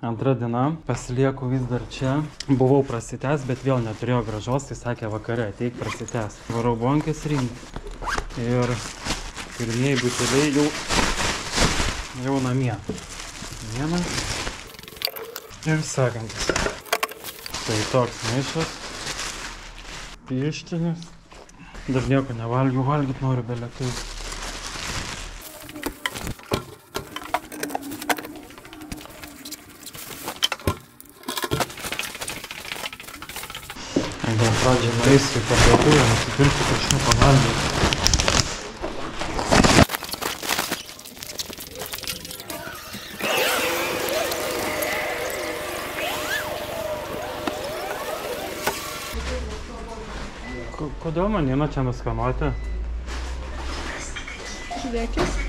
Antra diena, pasilieku vis dar čia. Buvau prasitęs, bet vėl neturėjo gražos, tai sakė vakare, ateik prasitęs. Varau bonkės rinkti. Ir pirmieji buteliai jau namie. Vienas. Ir sekantis. Tai toks maišas. Pištinis. Dar nieko nevalgiu, valgyt noriu beliekai. Gal pradžią nueisiu į parduotuvę, nusipirksiu kažką pavalgyti. Kodėl man eina čia nuskanuoti? Žiūrėkis.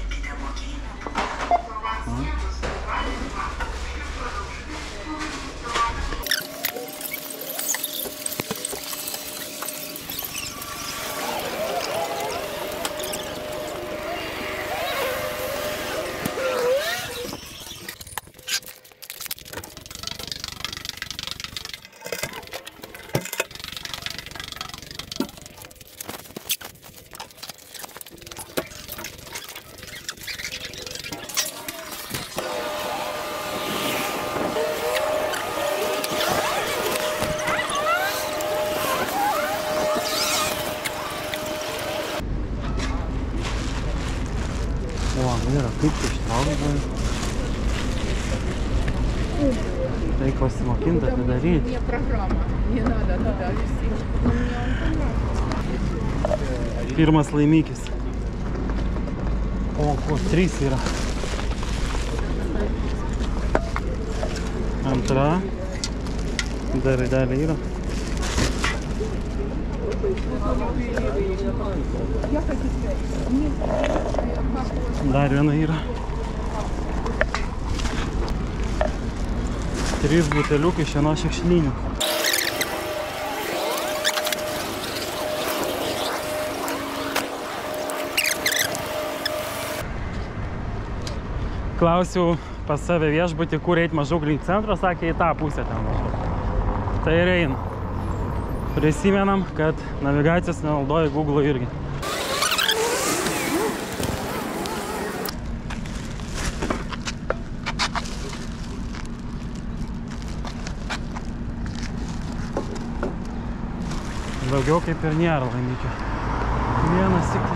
Yra, kaip tai ištraukti? Tai pasimokinti atidaryti. Не программа, не надо туда вести. Pirmas laimikis. O, ko, 3 yra. Antra. Dar raidelė yra. Dar viena yra. 3 buteliukai iš vienos šiukšlynių. Klausiau pas save viešbutį, kur eit maždaug link centro, sakė į tą pusę ten maždaug. Tai ir einu. Prisimenam, kad navigacijos nenaudoja Google irgi. Daugiau kaip ir nėra laimikio. Vienas tik.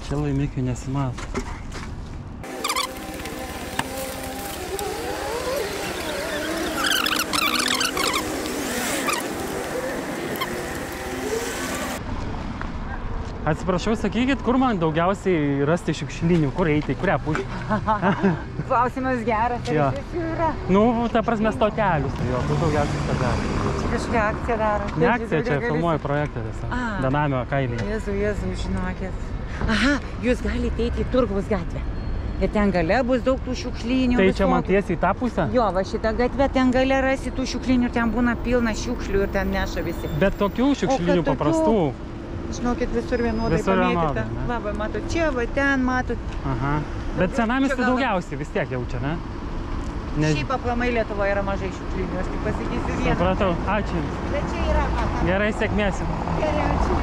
Čia laimikio nesimato. Atsiprašau, sakykit, kur man daugiausiai rasti šiukšlinių, kur eiti, kurią pusę? Klausimas geras, Jo. ar iš yra. Nu, ta prasme, stotelius. Jo, kur daugiausiai stotelių. Čia kažkokia akcija daro. Ne akcija, čia filmuoju projektą tiesiog. Benamio kailyje. Jėzu, žinokit. Aha, jūs galite eiti į Turgaus gatvę. Ir ten gale bus daug tų šiukšlynių. Tai čia man tiesiai į tą pusę? Jo, va šitą gatvę, ten gale rasi tų šiukšlynių ir ten būna pilna šiukšlių ir ten neša visi. Bet tokių šiukšlinių tokių? paprastų. Žinokit, visur vienodai Visur pamėtyta. vienodai, ne? Va, va, matot, čia, va, ten, matot. Aha. Bet senamiesty daugiausiai vis tiek jaučia, ne? Šiaip aplamai Lietuvoje yra mažai šiukšlynių, aš tik pasakysiu vieną. Supratau, ačiū. Bet čia yra, ką. Gerai, sėkmės jums. Gerai, ačiū.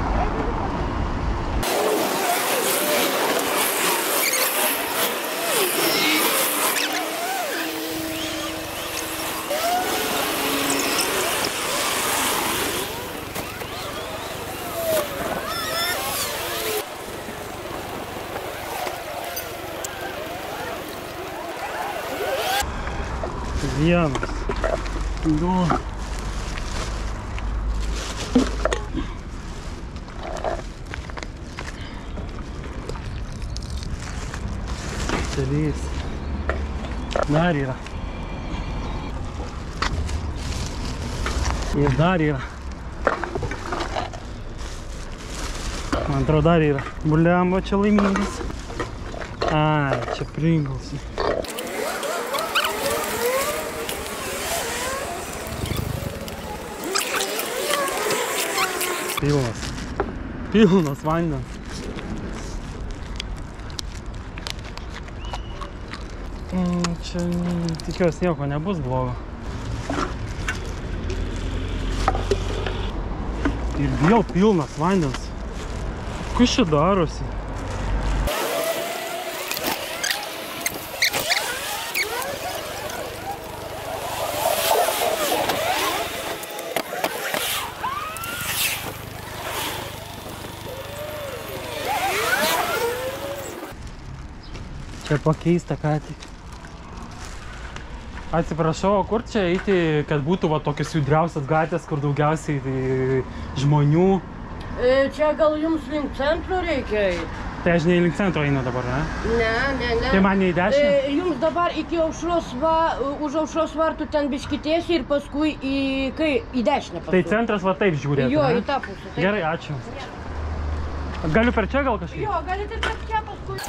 Vienas. Du. Trys. Dar yra. Ir dar yra. Man atrodo, dar yra. Buliam, va čia laimingas. Ai, čia Pringlsai. Pilnas vandens. Čia tikiuosi nieko nebus blogo. Ir vėl pilnas vandens. Kas čia darosi? Čia pakeista ką tik. Atsiprašau, o kur čia eiti, kad būtų va tokios judriausias gatvės, kur daugiausiai žmonių? Čia gal jums link centro reikia eiti? Tai aš ne link centro einu dabar, ne? Ne. Tai man ne į dešinę? Jums dabar iki aušros, už aušros vartų ten biškitėsi ir paskui į dešinę paskui. Tai centras va taip žiūrėtų, Jo, ne? į tą pusę. Taip. Gerai, ačiū. Galiu per čia gal kažkaip? Jo, galite per čia paskui.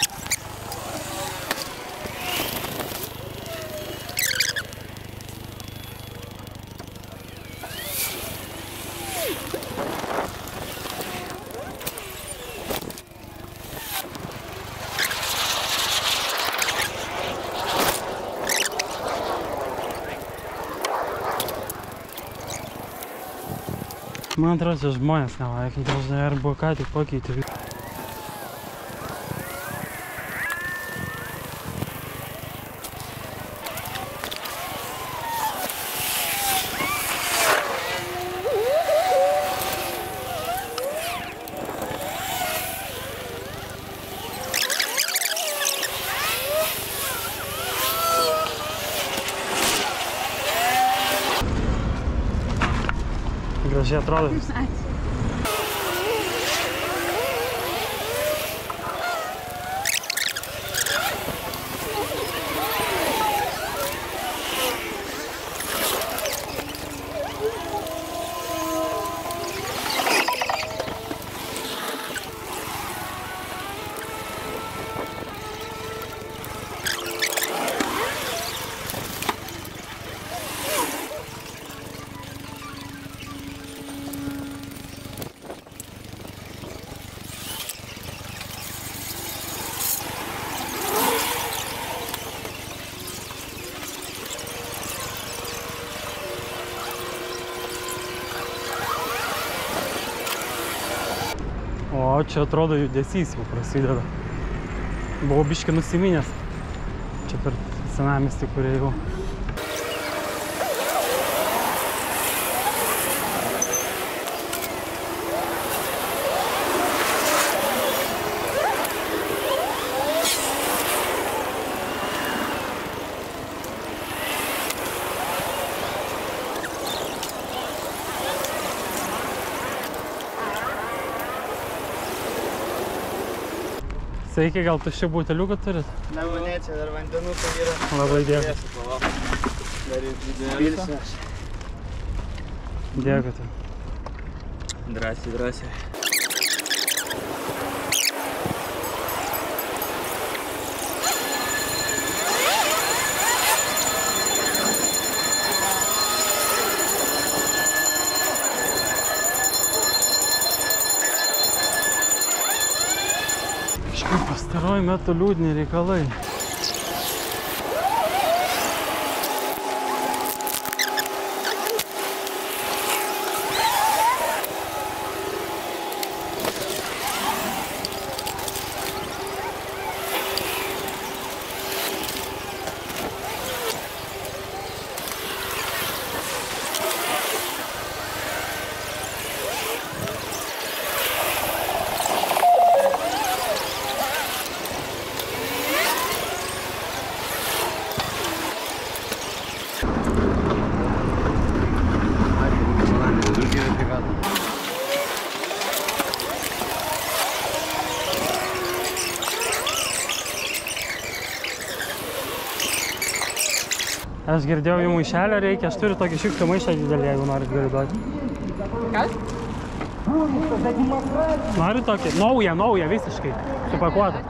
Man atrodo, čia žmonės nevaikint, dažnai arba ką tik pakeitė. Gražiai atrodo. O čia atrodo judesys jau prasideda. Buvau biškį nusiminęs. Čia per senamiestį, kurie jau. Sveiki, gal tuščių buteliukų turit? Ne, mane čia dar vandenukai yra. Labai dėkui. Dar ir pilsiu. Dėkui tu. Drąsiai. Pastaruoju metu liūdni reikalai. Aš girdėjau, jų maišelio reikia, aš turiu tokį šiukšlių maišą didelį, jeigu norit galiu duoti. Kas? Noriu tokį? Naują, visiškai, supakuotą.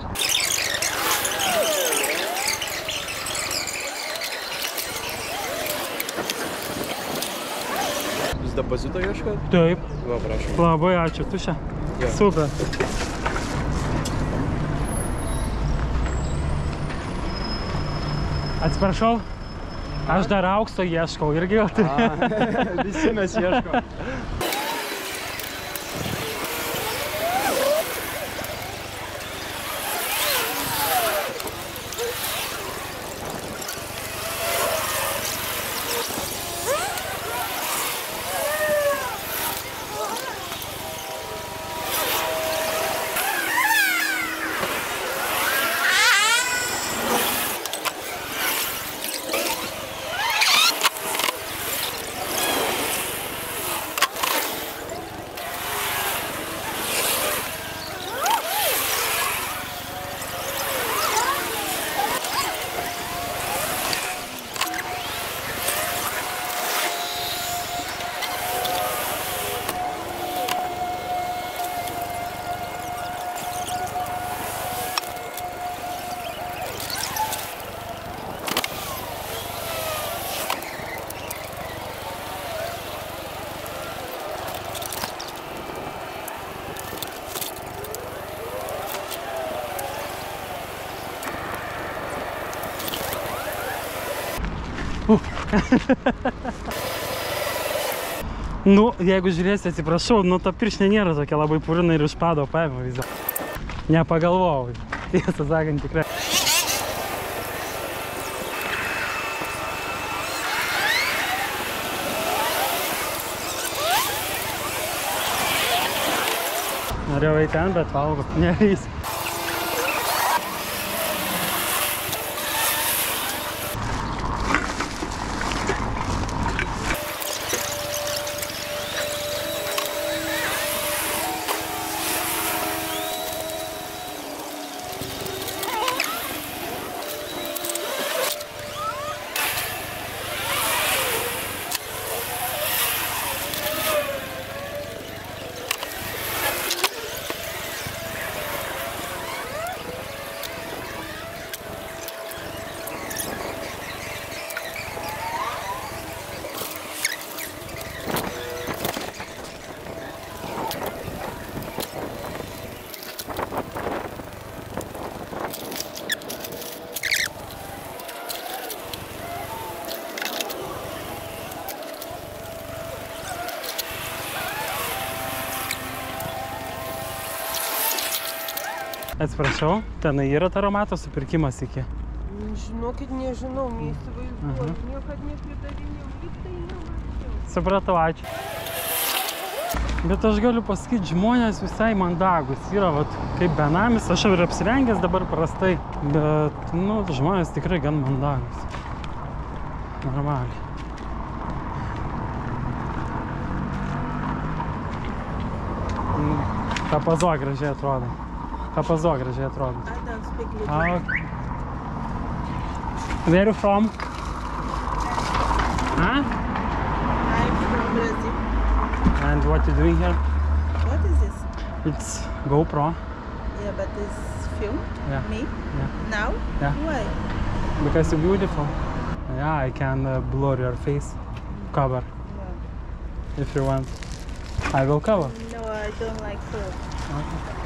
depozito ieškot? Taip. Va, prašom. Labai ačiū, tu čia. Jo. Super. Atsiprašau, aš dar aukso ieškau irgi. Visi mes ieškom. Nu, jeigu žiūrėsi, atsiprašau, nu ta pirštinė nėra tokia labai purina ir iš pado paėmė vis dėlto. Nepagalvojau, tiesą sakant, tikrai. Norėjau eiti ten, bet valgo. Nereis. Atsiprašau, tenai yra taromato supirkimas iki. Žinokit, nežinau, neįsivaizduoju. Niekad nepridarinėjau, lyg tai nemačiau. Supratau, ačiū. Bet aš galiu pasakyti, žmonės visai mandagus. Yra, vat, kaip benamis, aš jau ir apsirengęs dabar prastai. Bet, nu, žmonės tikrai gan mandagus. Normaliai. Papazo gražiai atrodo. Papazo gražiai atrodo. I don't speak Lithuanian. Ah, okay. Where are you from? Huh? I'm from Brazil. And what you doing here? What is this? It's GoPro. Yeah, but it's film? Yeah. Me? Yeah. Now? Yeah. Why? Because you're beautiful. Yeah, I can blur your face. Cover. No. If you want. I will cover. No, I don't like film. Okay.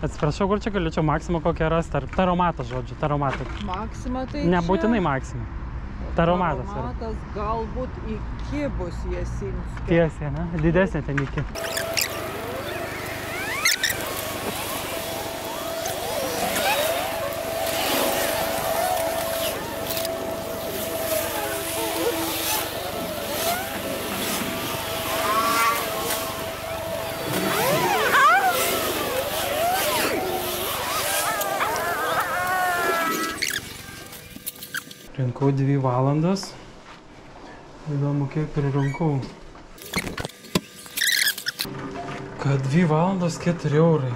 Atsiprašau, kur čia galėčiau Maksimą kokią rasti, ar taromatą, žodžiu, taromatą. Maksima tai Nebūtinai Maksimą. Taromatas yra. Taromatas galbūt iki bus Jasinskio. Tiesiai, ne? Didesnė ten iki. Rinkau 2 valandas. Įdomu, kiek pririnkau. Kad 2 valandos 4 eurai.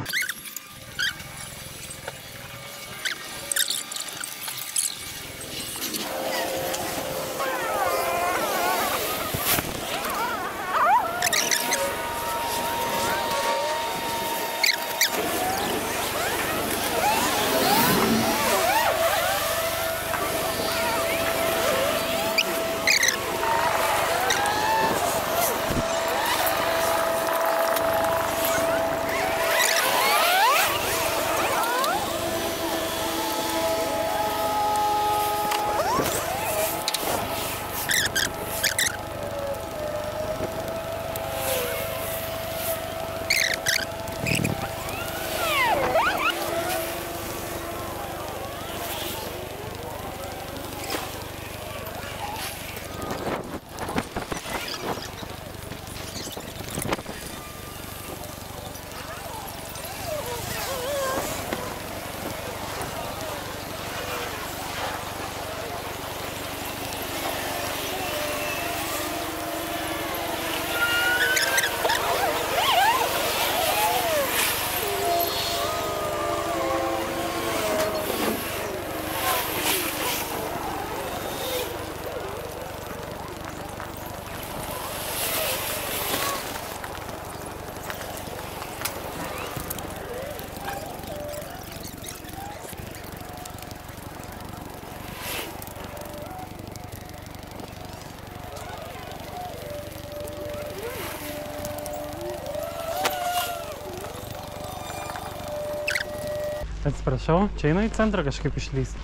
Atsiprašau, čia eina į centrą kažkaip išlysti.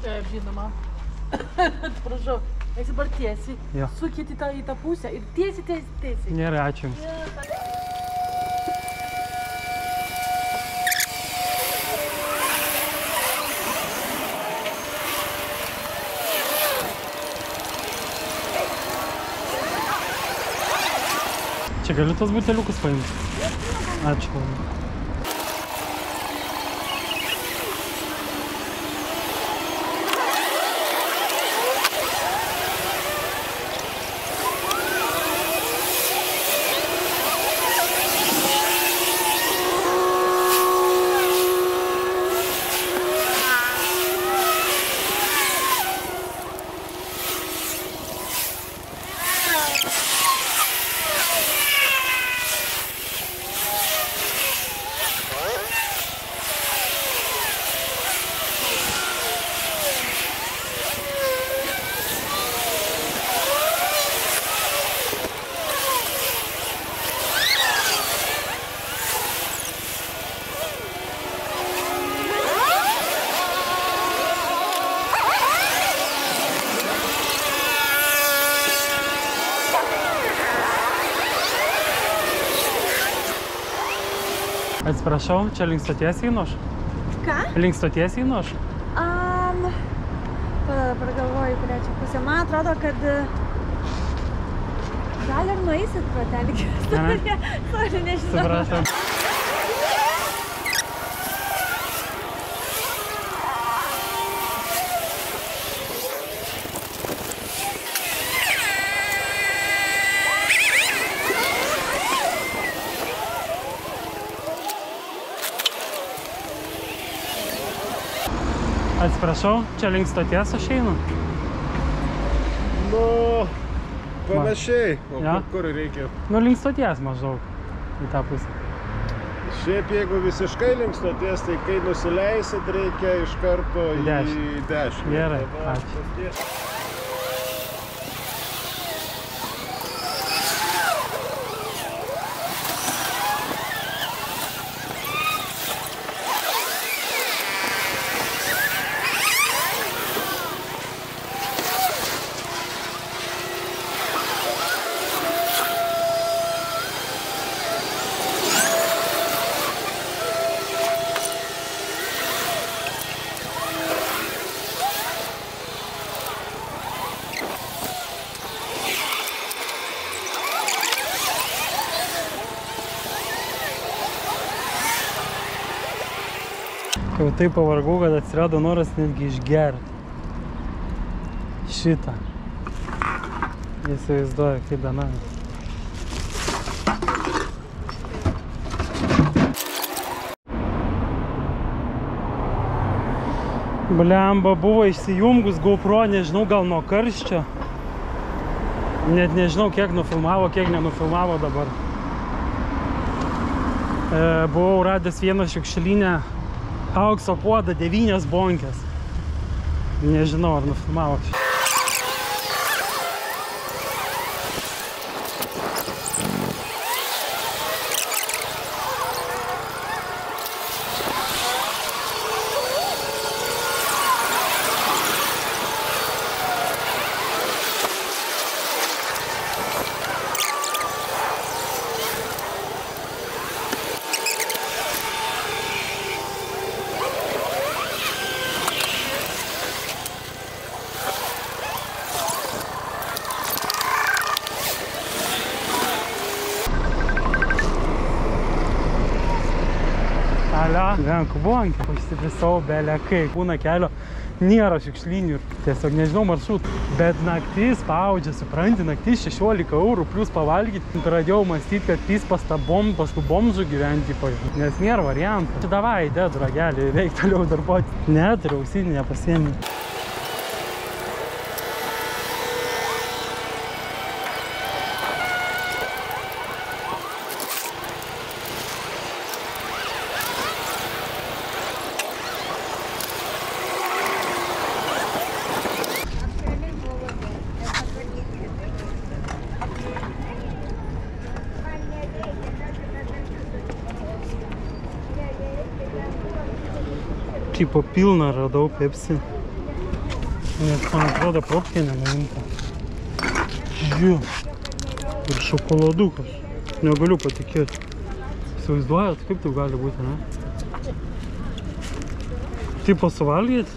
Taip, žinoma. Atsiprašau, esi dabar tiesiai. Jo. Sukit į tą pusę ir tiesiai. Gerai, ačiū Jums. Čia galiu tos buteliukus paimti? Ačiū. Atsiprašau, čia link stoties einu aš? Ką? Link stoties einu aš? Dabar galvoju, kurią čia pusę. Man atrodo, kad gal ir nueisit pro ten iki istoriją. Sorry, nežinau. Suprašau. Atsiprašau, čia link stoties aš einu? Nu, panašiai. O Ja. kur reikia? Nu, link stoties maždaug į tą pusę. Šiaip jeigu visiškai link stoties, tai kai nusileisit, reikia iš karto į dešinę. Gerai, Tada ačiū. stoties. Jau taip pavargau, kad atsirado noras netgi išgerti šitą. Įsivaizduoju, kaip benamis. Blemba, buvo išsijungus GoPro, nežinau, gal nuo karščio. Net nežinau, kiek nufilmavo, kiek nenufilmavo dabar. Buvau radęs vieną šiukšlinę aukso puodą, 9 bonkės. Nežinau, ar nufilmavo. Renku bonkę, užsipisau belekai. Būna kelio, nėra šiukšlinių ir tiesiog nežinau maršrutų. Bet naktis spaudžia, supranti, naktis 16 eurų plus pavalgyti. Pradėjau mąstyti, kad pys pas tą paskui bomžų gyventi, nes nėra variantų. Čia davai, dedu ragelį, reik toliau darbuoti. Neturiu ausinį, nepasiėmė. Tipo pilną radau Pepsi. Net man atrodo propkė nenuimta. Žiūrėk. Ir šokoladukas. Negaliu patikėti. Įsivaizduojat, kaip tai gali būti, ne? Tipo suvalgyti?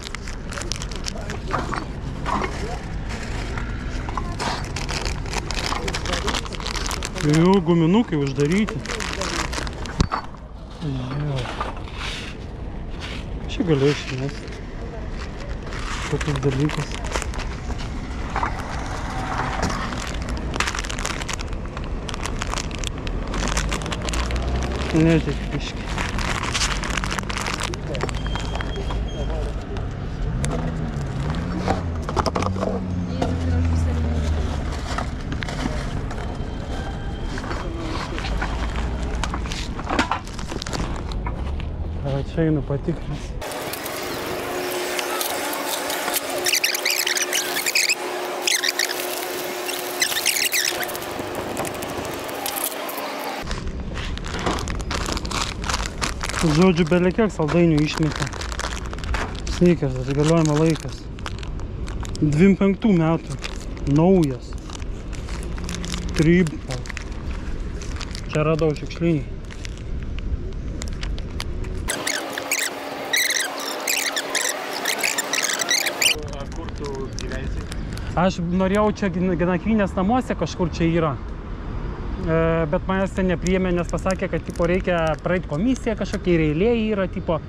Jau guminukai uždaryti. Čia galiu išmesti. Tokius dalykus. Netik biški. Čia einu patikrinti. Žodžiu, belekiek saldainių išmeta. Snickers, atsigaliojimo laikas. 25 metų. Naujas. Triple. Čia radau šiukšlinį. Kur tu gyvensi? Aš norėjau čia nakvynės namuose kažkur čia yra. Bet manęs ten nepriėmė, nes pasakė, kad tipo, reikia praeiti komisiją kažkokia ir eilė yra. Tipo.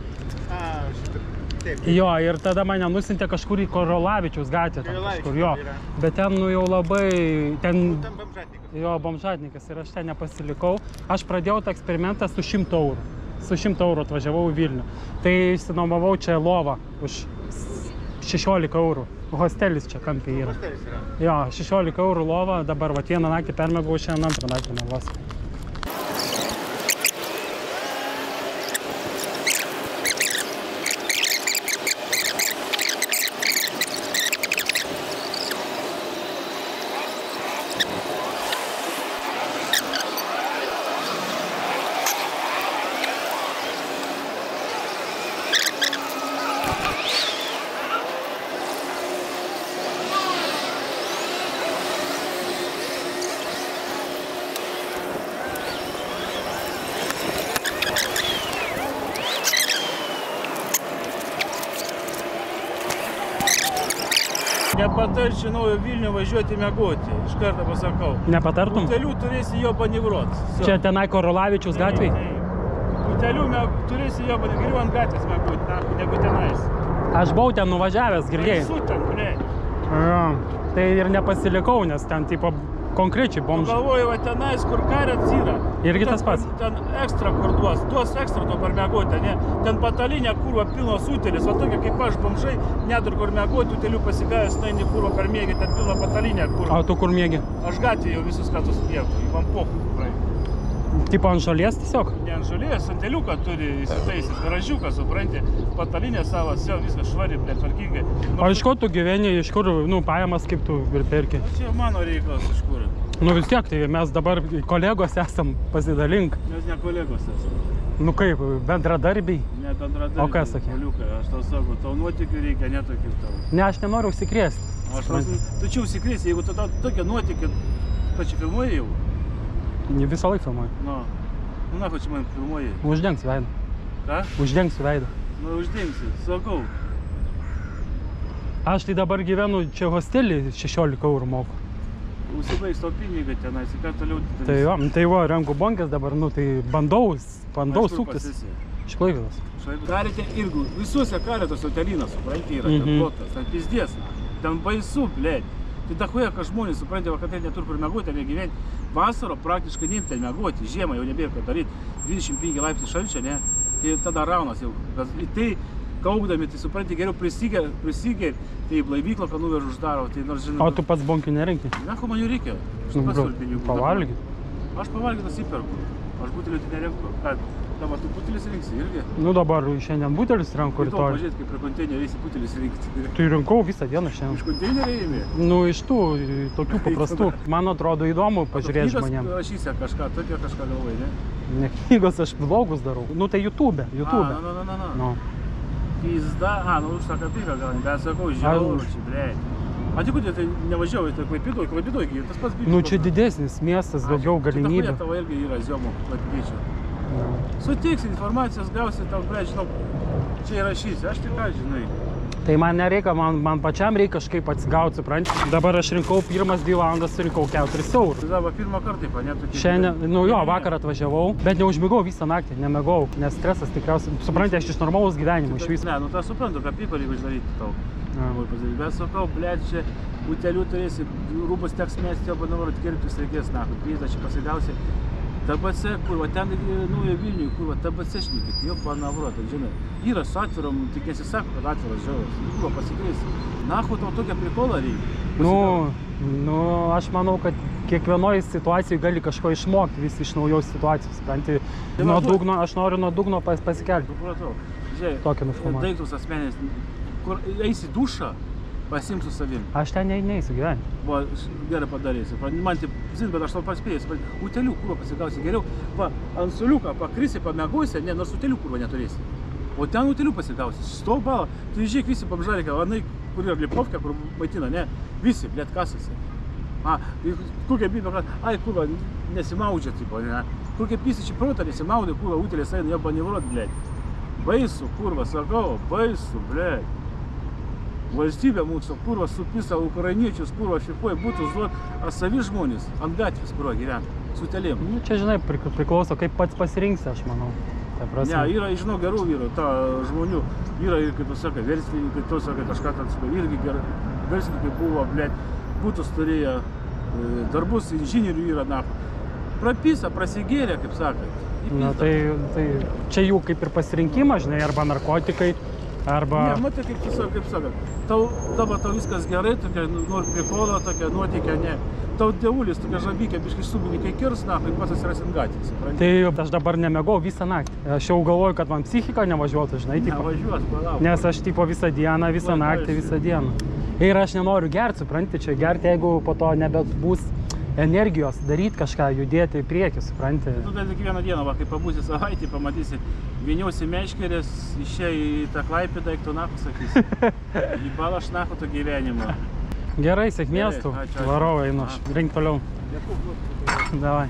Taip. Jo, ir tada mane nusintė kažkur į Korolavičiaus gatvę. Kažkur, jo. Bet ten nu, jau labai... Ten bomžatnikas ir aš ten nepasilikau. Aš pradėjau tą eksperimentą su 100 eurų. Su 100 eurų atvažiavau į Vilnių. Tai išsinuomavau čia lovą už 16 eurų. Hostelis čia kampiai yra. Hostelis yra. Jo, 16 eurų lova, dabar vat vieną naktį permėgau, šiandien antrą naktį mėgos. Nepatarčiau naujo Vilnių važiuoti miegoti, iš karto pasakau. Nepatartum? Butelių turėsi jo panivrot. Čia tenai Korolavičiaus gatvėj? Butelių turėsi jo panivrot, geriau ant gatvės miegoti, negu tenais. Aš buvau ten nuvažiavęs, girdėjai? Su ten, ble. Jo, tai ir nepasilikau, nes ten tipo konkrečiai bomžai. Galvoju, va tenais, kur karats yra. Irgi tas pats? Ten ekstra kur duos ekstra to per miegoti, ne? Ten patalinė kurva pilnos utelis, va tokia kaip aš bomžai, nedur kur miegoti, utelių pasigavęs, naini kurva per miegį, ten pilna patalinė kurva. O tu kur miegi? Aš gatvėje jau visus metus miegu, į Vampochų praeitį. Tipo ant žolės tiesiog? Ne ant žolės, santeliuką turi įsitaisęs, garažiuką, supranti, patalinė savo, viskas švari, tvarkingai. O iš ko tu gyveni, iš kur, pajamas kaip tu ir perki? Čia mano reikalas iš kur. Nu vis tiek, tai mes dabar kolegos esam, pasidalink. Mes ne kolegos esam. Nu kaip, bendradarbiai? Ne bendradarbiai. O kas sakė? Poliukai, aš tau sakau, tau nuotykių reikia, netokių tau. Ne, aš nenoriu užsikrėsti. Tu čia užsikrėsi, jeigu tu tokia nuotykį, tu čia filmuoji jau? Visą laiką filmuoju. Nu, na, čia man filmuoji. Uždengsiu veidą. Ką? Uždengsiu veidą. Nu, uždengsi, sakau. Aš tai dabar gyvenu čia hostelį, 16 eurų moku. Užsibaigs tau pinigą tenais, ką toliau... Tai jo, tai va, renku bonkės dabar, tai bandau suktis. Iš Klaipėdos. Karite irgi, visuose karetos hotelinas, supranti, yra ten plotas, ten pizdės, ten baisu, blėd. Tai dahuja, kad žmonės, supranti, kad tai neturi kur miegoti, ten negyventi. Vasaro praktiškai neim ten miegoti, žiemą jau nebėra ką daryti, 25 laipsnių šalčio, ne? Tai tada raunas jau. Tai kaukdami, tai supranti, geriau prisigeri, tai blaivyklą, ką nuvežu uždaro. Tai nors žinau... O tu pats bonkių nerenki? Ne, ko man jų reikia. Pavalgyti? Aš pavalgyti nusiperku. Aš butelį tai nerenku. Dabar tu butelis rinksi irgi? Nu dabar šiandien butelis renku rytoj. Rytoj pažiūrėti, kaip prie konteinerio eisi butelis rinkti. Tai rinkau visą dieną šiandien. Iš konteinerio eimi? Nu iš tų, tokių paprastų. Man atrodo įdomu pažiūrėti žmonėm. Knygas rašysi kažką, tokia kažką galvoji, ne? Ne knygos, aš vlogus darau. Nu tai YouTube. Na. Pizda, nu už tą kapiką gal, bet sakau, žiauriai, blėt. A tik kodėl tai nevažiavai, tai Klaipėdoj, tas pats bičias. Nu, čia didesnis miestas, daugiau galimybių. Tai tavo irgi yra ziomų Klaipėdiečių. Sutiksi, informacijos gausi, tau, blėt, žinau, čia įrašysi, aš tik ką, žinai. Tai man nereikia, man pačiam reikia kažkaip atsigauti, supranti. Dabar aš rinkau pirmas 2 valandas, surinkau 4 eurų. Tai dabar pirmą kartą, ne, tokie... Šiandien, nu jo, vakar atvažiavau, bet neužmigau visą naktį, nemegau, nes stresas tikriausiai, supranti, aš iš normalaus gyvenimo iš viso. Ne, nu tą suprantu, ką pyko reikia išdaryti tau. Bet sakau, blėt, čia utelių turėsi, rūbus teks mesti, jo panorot kirptis reikės, na, pizda, čia pasigausi. TBC, kur, va ten naujo Vilniui, kur, va TBC šnykit, jo panavrot, žinai. Yra su atvirom, tik nesisako, kad atviras žiauras, kur pasikeis. Nahu tau tokią prikolą reikia. Nu, aš manau, kad kiekvienoje situacijoje gali kažko išmokti vis iš naujos situacijos, supranti. Nuo dugno, aš noriu nuo dugno pasikelti. Supratau. Žiūrėk, tokią nufilmuoti. Daiktus asmenės, kur eisi dušą, pasimk su savim. Aš ten neįsiu gyventi. Va, gerai padarysi. Man taip, zin, bet aš tau paspėjęs, utelių kurva pasigausi geriau. Va, ant suliuką pakrisi, pamiegosi, ne, nors utelių kurva neturėsi. O ten utelių pasigausi, 100 balą. Tu žiūrėk visi pabžarėkia, anai, kur yra Lipovkė, kur maitina, ne, visi, blėt, kasasi. Kokia bybė, kad, ai, kurva, nesimaudžia, tipo, ne. Kokia pisičiai protą nesimaudė, kurva, utelės eina, jo panevrot, blėt. Baisu, kurva, sakau, baisu, blėt. Valstybė mūsų, kurva, supisa ukrainiečius, kurva, šipuoja, būtų žuot, savi žmonės ant gatvės, kurva gyvena, su telėm. Nu, čia, žinai, priklauso, kaip pats pasirinksi, aš manau. Ne, yra, žinau, gerų vyrų, ta žmonių, yra ir, kaip tu sakai, verslininkai, tu sakai, kažką ten sakai, irgi verslininkai buvo, blėt, būtus turėjo, darbus, inžinierių yra, na, prapisa, prasigėrė, kaip sakai. Na, tai čia jų kaip ir pasirinkimas, žinai, arba narkotikai, arba... Ne, matai, kaip sakai, dabar tau viskas gerai, tokia, nori prikolo, tokia nuotikė, ne. Tau dievulis, tokia žabykė, biškai subininkai kirs, na, kaip pats atsiras ant gatvės. Tai aš dabar nemegau visą naktį. Aš jau galvoju, kad man psichika nevažiuotų, žinai, tipo. Nevažiuos, palauk. Nes aš, tipo, visą dieną, visą naktį, visą dieną. Ir aš nenoriu gerti, supranti, čia gerti, jeigu po to nebebus energijos, daryti kažką, judėti į priekį, supranti. Tu dar tik vieną dieną, va, kai pabūsi savaitį, pamatysi, vieniausi meškerės, išėjai į tą Klaipėdą, eik tu nahu, sakysi. Į balą aš nahu to gyvenimą. Gerai, sėkmės tu, varau einu, rink toliau. Davai.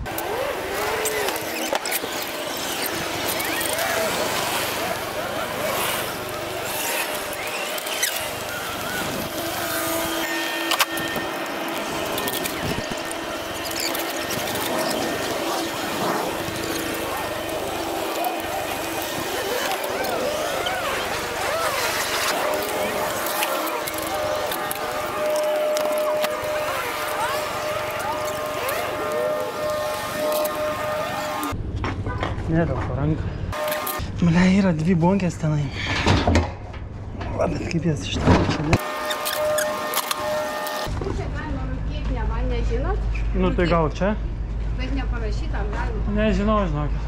Nėra po ranką. Malia, yra 2 bonkės tenai. Va, bet kaip jas iš ten čia ne. Čia galima rūkėti, ne man nežinot? Nu tai gal čia? Bet neparašyta, galima. Nežinau, žinokit.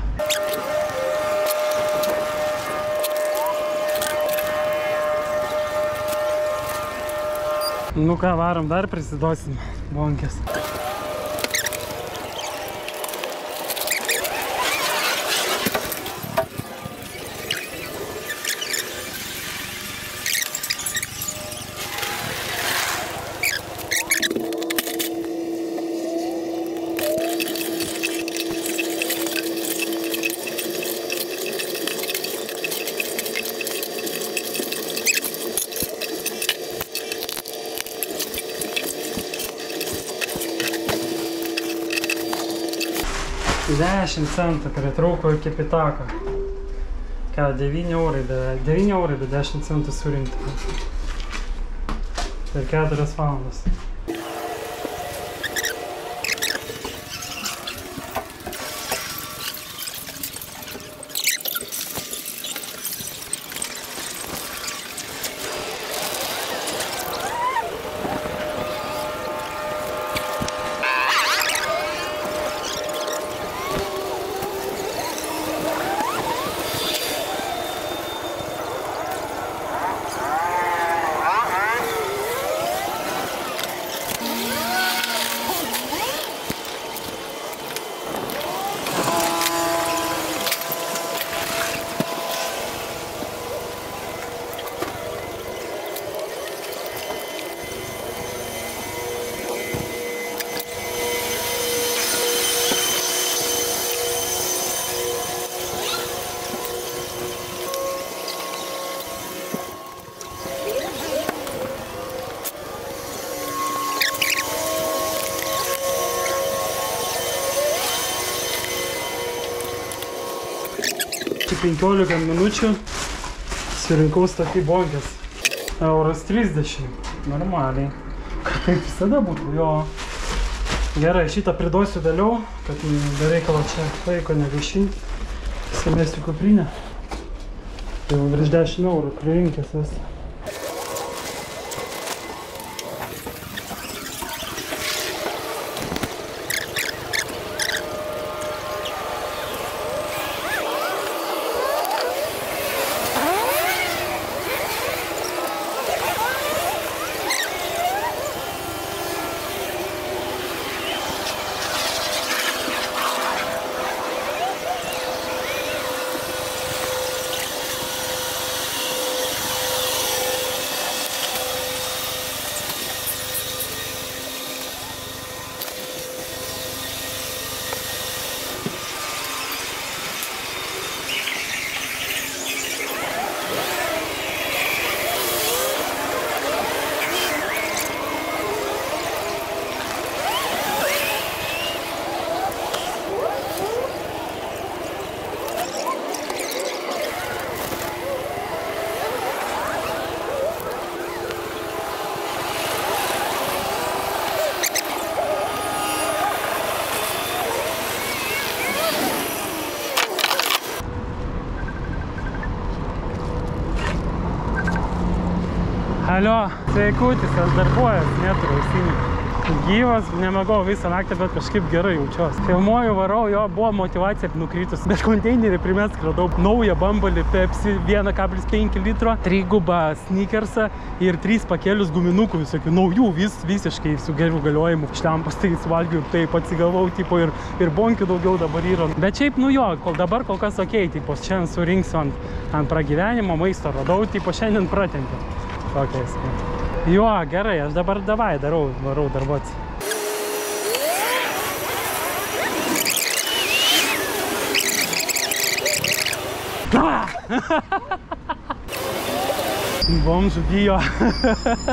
Nu ką, varom, dar prisiduosim bonkės. $10 centų pritrūko iki pitako. Ką, 9 eurai, 9 eurai, 10 centų surinkti. Per 4 valandas. Čia 15 minučių surinkau statybonkės. €30. Normaliai. Kad taip visada būtų, jo. Gerai, šitą priduosiu vėliau, kad be reikalo čia laiko negaišinti. Įsimesiu kuprinę. Tai jau virš 10 eurų pririnkęs visą. Alio, sveikutis, aš darbuojas, neturiu ausinių. Gyvas, nemagau visą naktį, bet kažkaip gerai jaučiuos. Filmuoju, varau, jo, buvo motivacija nukritus. Bet konteinerį primesk radau naują Bumblebee Pepsi 1,5 litro, 3 sneakersą ir 3 pakelius guminukų visokių naujų, visiškai su gerų galiojimu. Štampas tai suvalgiau, taip atsigavau, tipo, ir bonkių daugiau dabar yra. Bet šiaip, nu jo, dabar kol kas okei, tipo, šiandien surinksiu ant pragyvenimo, maisto radau, tipo, šiandien pratempiu. Tokia esmė. Jo, gerai, aš dabar varau darbuotis. Bomžų bijo.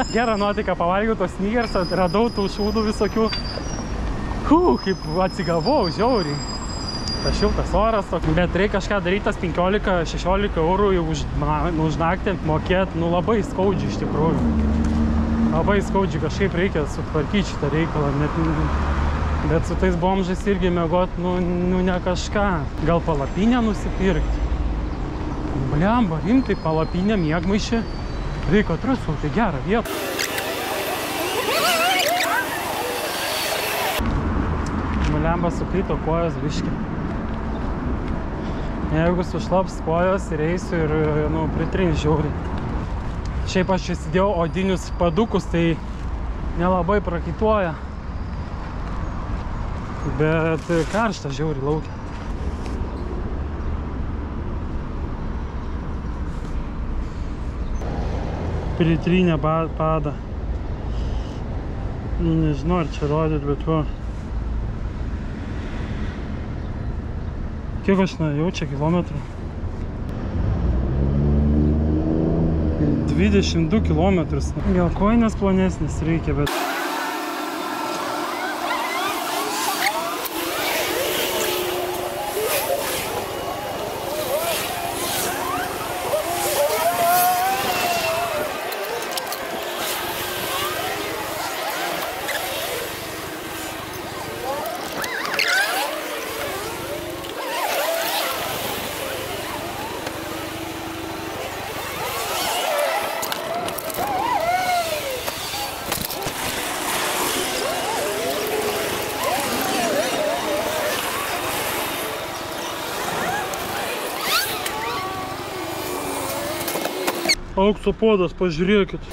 Gerą nuotaiką pavalgiau tos sneakersą, radau tų šūdų visokių. Kaip atsigavau, žiauriai. Tas šiltas oras, bet reikia kažką daryti, tas 15-16 eurų už naktį mokėt, nu labai skaudžiai iš tikrųjų. Labai skaudžiai kažkaip reikia sutvarkyti šitą reikalą, bet su tais bomžais irgi miegot, nu ne kažką. Gal palapinę nusipirkti? Blemba, rimtai palapinę miegmaišį. Reikia atrasau, tai gerą vietą. Blemba sukrito kojos biškį. Jeigu sušlaps kojos ir eisiu ir, nu, pritrins žiauriai. Šiaip aš įsidėjau odinius padukus, tai nelabai prakaituoja. Bet karšta žiauriai laukia. Pritrynė padą. Nežinau, ar čia rodyt, bet va. Kiek aš nuėjau čia kilometrų? 22 kilometrus. Jo, kojinės plonesnis reikia, bet... Aukso puodas, pažiūrėkit.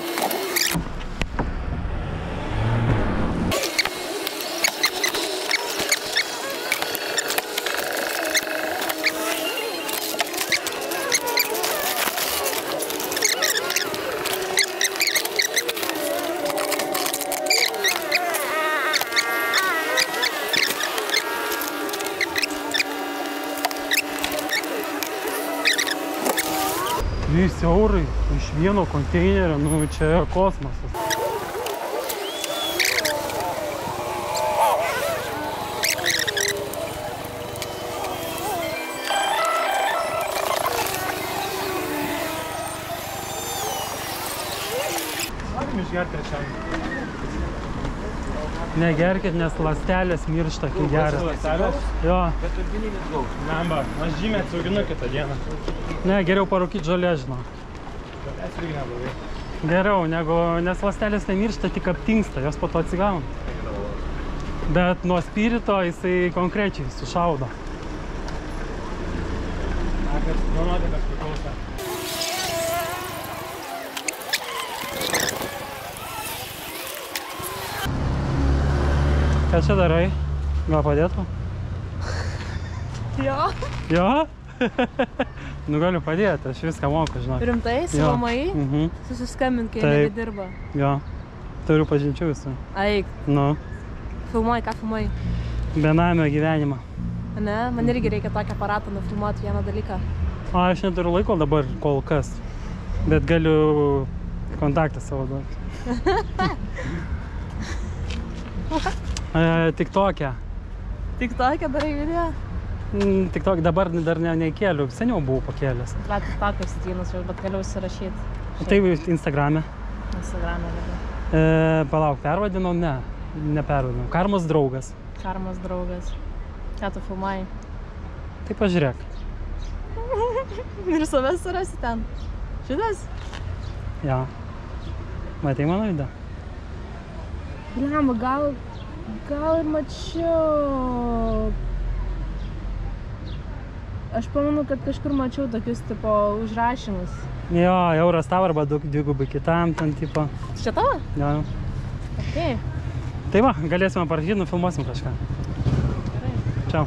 €3 iš vieno konteinerio, nu čia kosmosas. išgerti trečiąjį. Negerkit, nes ląstelės miršta, kai geria. Ląstelės? Jo. Bet turbininis gaus. Namba, aš žymiai atsiauginu kitą dieną. Ne, geriau parūkyti žolė, žinau. Bet esi irgi neblogai. Geriau, nes ląstelės nemiršta, tik aptingsta, jos po to atsigauna. Bet nuo spirito jisai konkrečiai sušaudo. Nuo nuotėkas priklauso. Ką čia darai? Gal padėtų? Jo. Jo? Nu galiu padėti, aš viską moku, žinok. Rimtai, su Jo. mamai? Mhm. Susiskambint, kai Taip. nebedirba. Jo. Turiu pažinčių visų. Eik, Nu, filmuoji, ką filmuoji? benamio gyvenimą. Ne, man irgi reikia tokį aparatą nufilmuoti vieną dalyką. O, aš neturiu laiko dabar kol kas. Bet galiu kontaktą savo duoti. Tik tokią. Tik tokią darai video? Tik tokį dabar dar neįkėliu. Seniau buvau pakėlęs. Bet tik tokios stynus, bet galiu užsirašyti. Tai Instagrame. Instagram'e galiu. Palauk, pervadinau? Ne, nepervadinau. Karmos draugas. Karmos draugas. Ką tu filmuoji? Tai pažiūrėk. Ir savęs surasi ten. Šitas? Ja. Matei mano video? Blemba, gal ir mačiau. Aš pamanu, kad kažkur mačiau tokius tipo užrašymus. Jo, euras tau arba dvigubai kitam ten tipo. Čia tavo? Jo. Okay. Tai va, galėsime parašyti, nufilmuosim kažką. Čiau.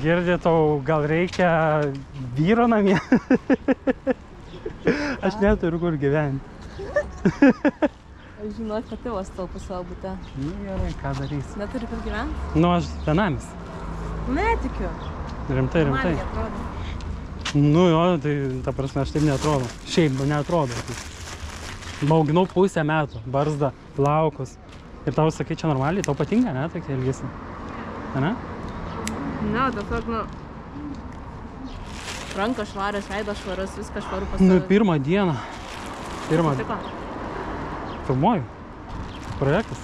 Girdi, tau gal reikia vyro namie? Aš neturiu kur gyventi. Aš žinau, kad tėvas talpu savo bute. Nu gerai, ką darysi? Neturi kur gyventi? Nu, aš benamis. Netikiu. Rimtai. Man neatrodo. Nu jo, tai ta prasme, aš taip neatrodo. Šiaip, neatrodo. Bauginau pusę metų, barzdą, plaukus. Ir tau sakai, čia normaliai, tau patinka, ne, tokie elgesi? Ne? Ne, tiesiog, nu... Ranka švarios, veidas švarus, viskas švaru pas Nu, tave. pirmą dieną. Patiko? Filmuoju. Projektas.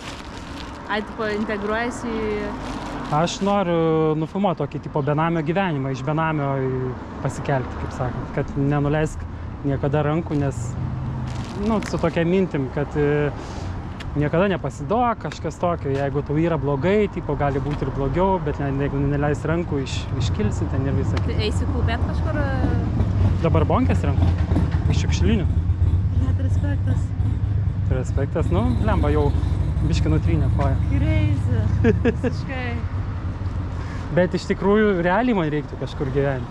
Ai, tipo, integruojasi į... Aš noriu nufilmuoti tokį tipo benamio gyvenimą, iš benamio pasikelti, kaip sakant, kad nenuleisk niekada rankų, nes, nu, su tokia mintim, kad niekada nepasiduok, kažkas tokio, jeigu tau yra blogai, tipo, gali būti ir blogiau, bet jeigu neleis rankų, iškilsi ten ir visą. Tai eisi klūpėt kažkur... Dabar bonkės rankų, iš šiukšlinių. Net respektas. Respektas, nu, lemba jau biškį nutrynė koją. Crazy. Visiškai. Bet iš tikrųjų, realiai man reiktų kažkur gyventi.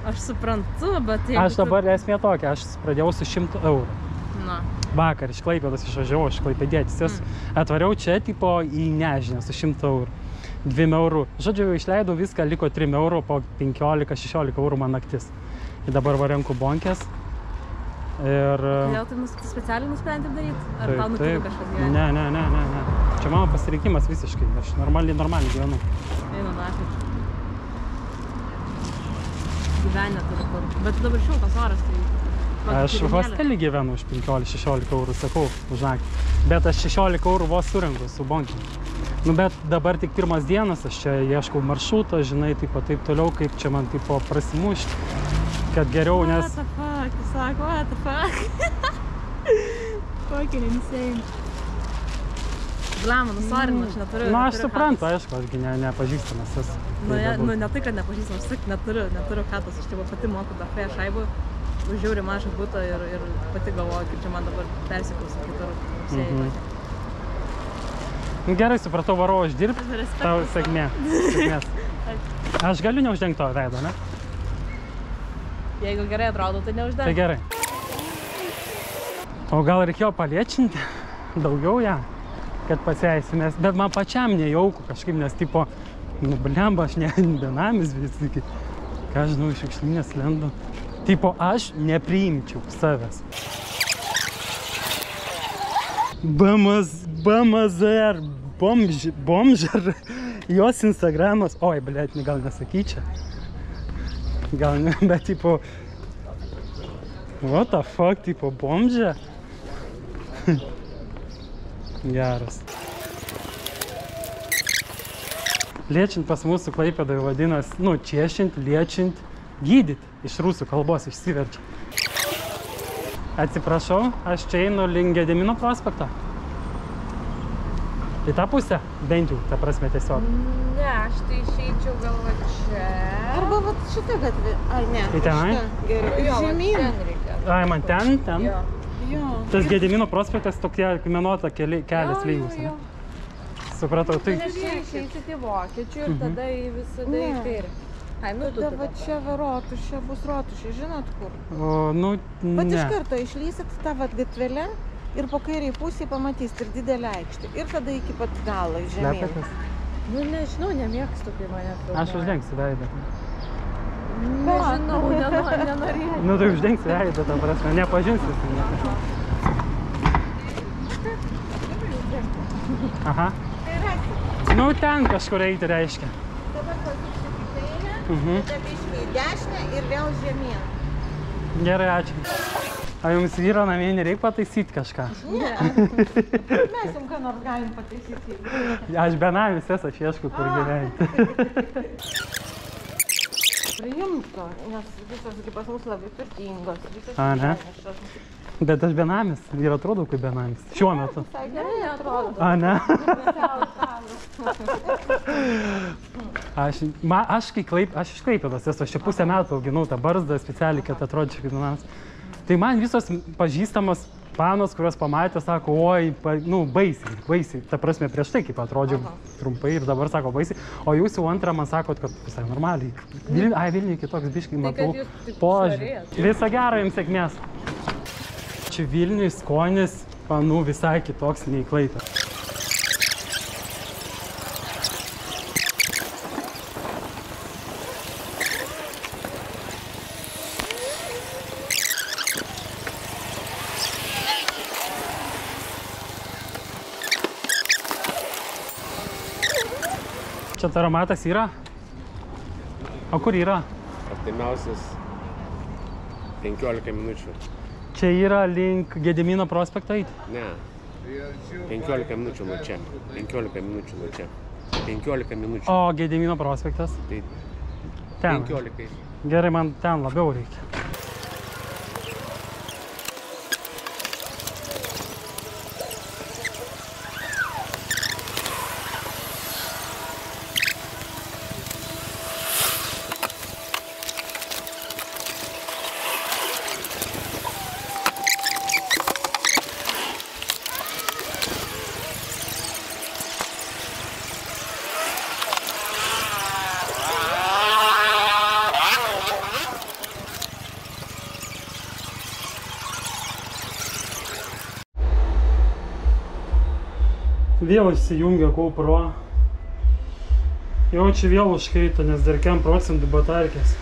Aš suprantu, bet jeigu... Aš dabar esmė tokia, aš pradėjau su 100 eurų. Na. Vakar iš Klaipėdos išvažiavau, iš Klaipėdietis. Atvariau čia tipo į nežinę su 100 eurų. 2 eurų. Žodžiu, išleidau viską, liko 3 eurų, po 15-16 eurų man naktis. Ir dabar va renku bonkės. Ir... Kodėl tai specialiai nusprendėm daryti? Ar tau nutiko kažkas gyventi? Ne. Čia mano pasirinkimas visiškai. Aš normaliai gyvenu. Einu nafik. Gyvenę turi kur. Bet dabar šiltas oras, tai... Aš hostelį gyvenu už 15-16 eurų, sakau, už naktį. Bet aš 16 eurų vos surenku su bonkėm. Nu, bet dabar tik pirmas dienas, aš čia ieškau maršruto, žinai, taip toliau, kaip čia man tipo prasimušti, kad geriau, nes... What the fuck, jis sako, what the fuck. Fucking insane. Blema, nusorinu, aš neturiu. Na, aš suprantu, aišku, ašgi nepažįstamas esu. Nu, ne tai, kad nepažįstamas, sak, neturiu katos, aš taip pati moku dafė šaibų, užžiūri mažą butą ir pati galvoju, kaip čia man dabar persiklausia kitur rugsėjai. Gerai, supratau, varau aš dirbti, tau sėkmė. Aš galiu neuždengti to veido, ne? Jeigu gerai atrodo, tai neuždeng. Tai gerai. O gal reikėjo paliečinti daugiau ją, kad paseisimės, bet man pačiam nejauku kažkaip, nes tipo, nu blemba, aš ne benamis visi, ką žinau, iš šiukšlinės lendu. Tipo, aš nepriimčiau savęs. BMZR, bomžar, jos Instagramas, oi, blėt, gal nesakyčia. Gal ne, bet tipo, What the fuck, tipo bomžė? Geras. Liečiant pas mūsų Klaipėdoje vadinas, čiešint, liečiant, gydyt. Iš rusų kalbos išsiverčia. Atsiprašau, aš čia einu link Gedimino prospekto. Į tą pusę? Bent jau, ta prasme tiesiog. Ne, aš tai išeičiau gal va čia. Arba va šitą gatvę. Ai, ne. Į tenai? Žemyn. Ai, man ten? Jo. Tas Gedimino prospektas tokie akmenuota kelias lygus. Supratau, tai... Nes čia išeisit į Vokiečių ir tada į visada į kairę. Ai, Tada va čia Rotušė bus Rotušė, žinot kur? ne. Vat iš karto išlysit tą vat gatvelę ir po kairiai pusėje pamatysit ir didelę aikštę. Ir tada iki pat galo žemyn. Slepiatės? Nežinau, nemėgstu, kai mane filmuoja. Aš uždengsiu veidą. Nežinau, nenorėjau. Tai uždengsiu veidą, ta prasme, nepažinsiu. Aha. Ten kažkur eiti reiškia. Dabar pasuksit į kairę, tada biškį į dešinę ir vėl žemyn. Gerai, ačiū. A jums vyro namie nereikia pataisyti kažką? Ne. Mes jums ką nors galim pataisyti. Aš benamis esu, aš iešku, kur gyventi. Priimto, nes visos gi pas mus labai turtingos. A, ne? Bet aš benamis ir atrodo kaip benamis. Šiuo metu. Visai gerai atrodo. A, ne? Aš iš Klaipėdos esu, aš čia pusę metų auginau tą barzdą specialiai, kad atrodyčiau kaip benamis. Tai man visos pažįstamos panos, kurios pamatė, sako, oi, baisiai. Ta prasme, prieš tai kaip atrodžiau trumpai ir dabar sako baisiai. O jūs jau antrą man sakot, kad visai normaliai. Vilniui kitoks biškai matau. Požiūrį. Viso gero jums sėkmės. Čia Vilniui skonis panų visai kitoks nei Klaipėda. Čia taromatas yra? O kur yra? Artimiausias 15 minučių. Čia yra link Gedimino prospekto eiti? Ne. 15 minučių nuo čia. 15 minučių nuo čia. 15 minučių. O Gedimino prospektas? Tai ten. 15. Gerai, man ten labiau reikia. Vėl įsijungia GoPro. Jau čia vėl užkaito, nes dar 1% batarkės.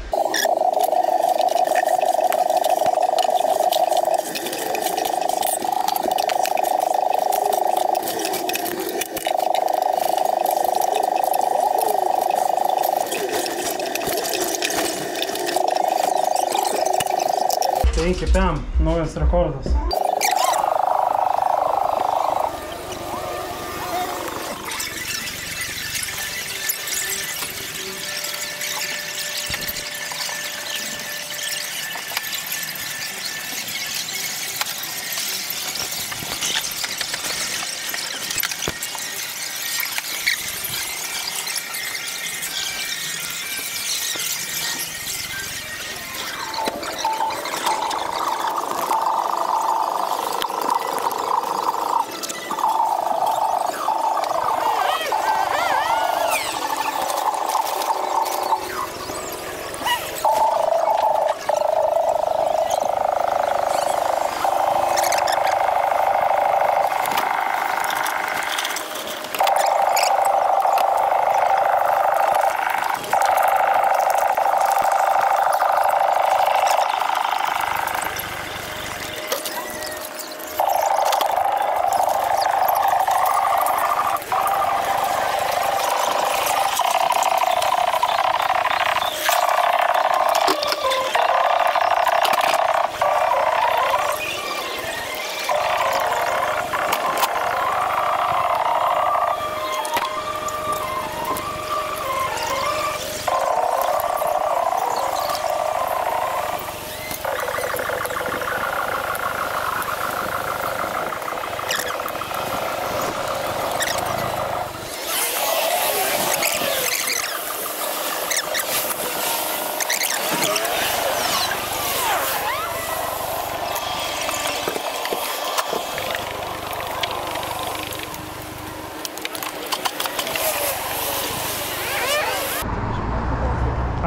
Penki PM, naujas rekordas.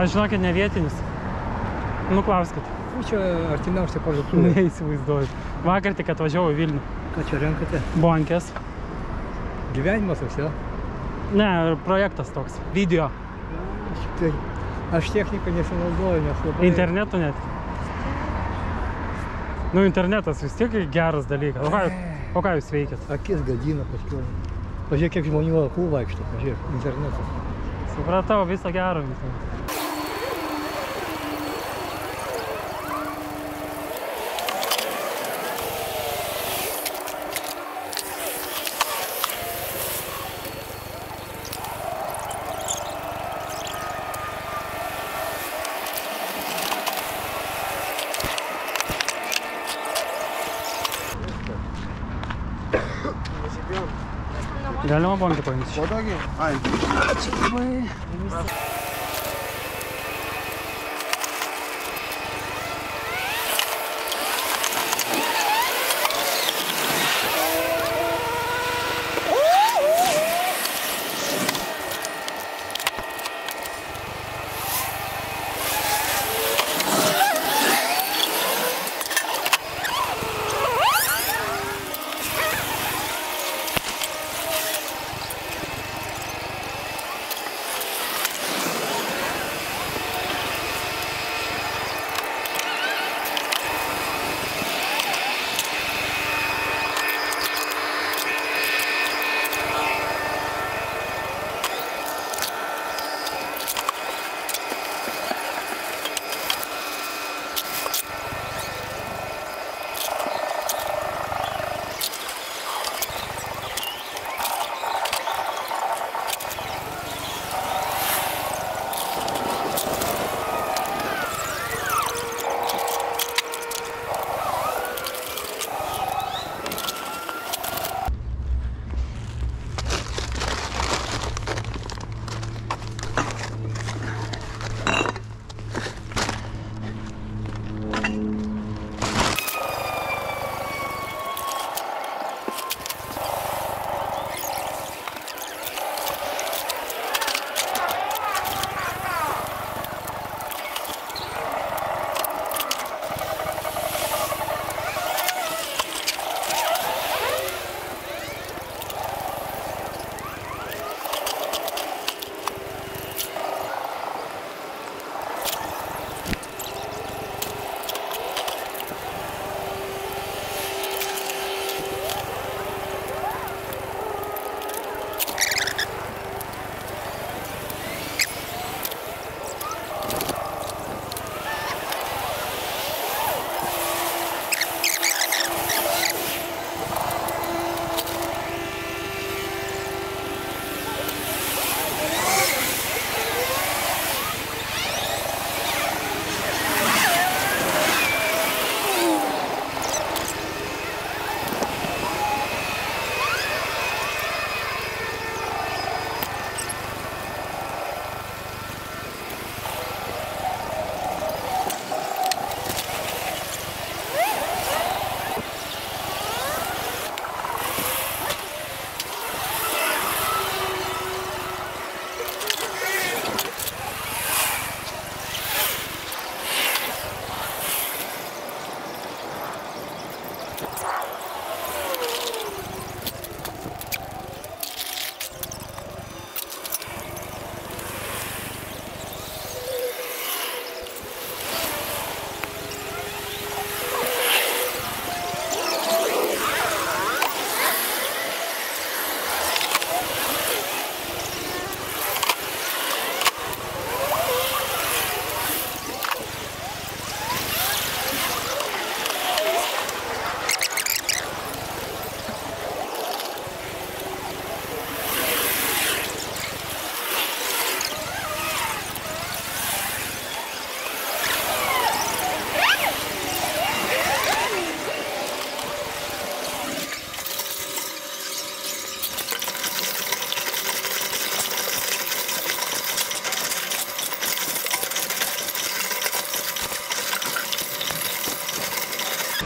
Aš žinokit, ne vietinis. Nuklauskit. Čia artimiausia parduotuvė. Neįsivaizduoju. Vakar tik atvažiavau į Vilnių. Ką čia renkate? Bonkės. Gyvenimas toks, ja? Ne, projektas toks. Video. Aš techniką nesinaudoju, nes labai... Internetu net. Nu, internetas vis tiek geras dalykas. O ką jūs veikėt? Akis gadina paskui. Pažiūrėk, kiek žmonių akų vaikšto. Pažiūrėk, internetas. Supratau, viso gero. Galima bonkį paimti? Podagi? Ai. Ačiū labai.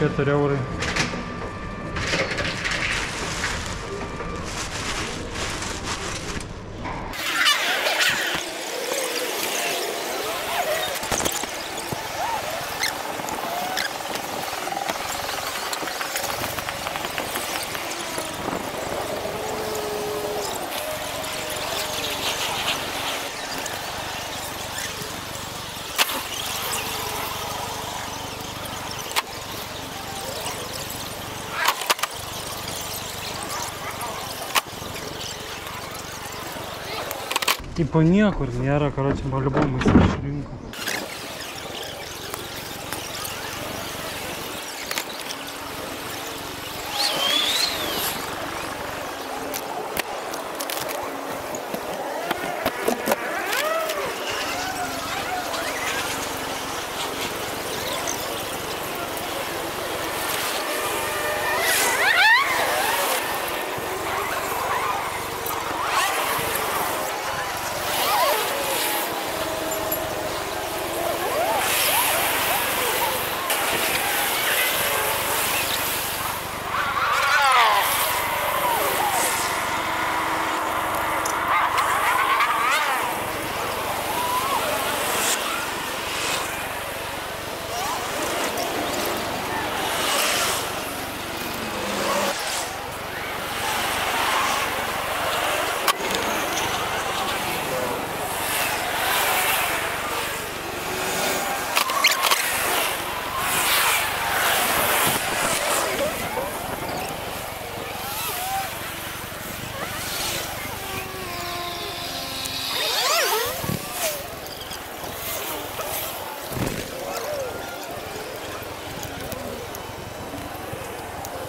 €4. Tipo niekur nėra, karočią, balibomais išrinko.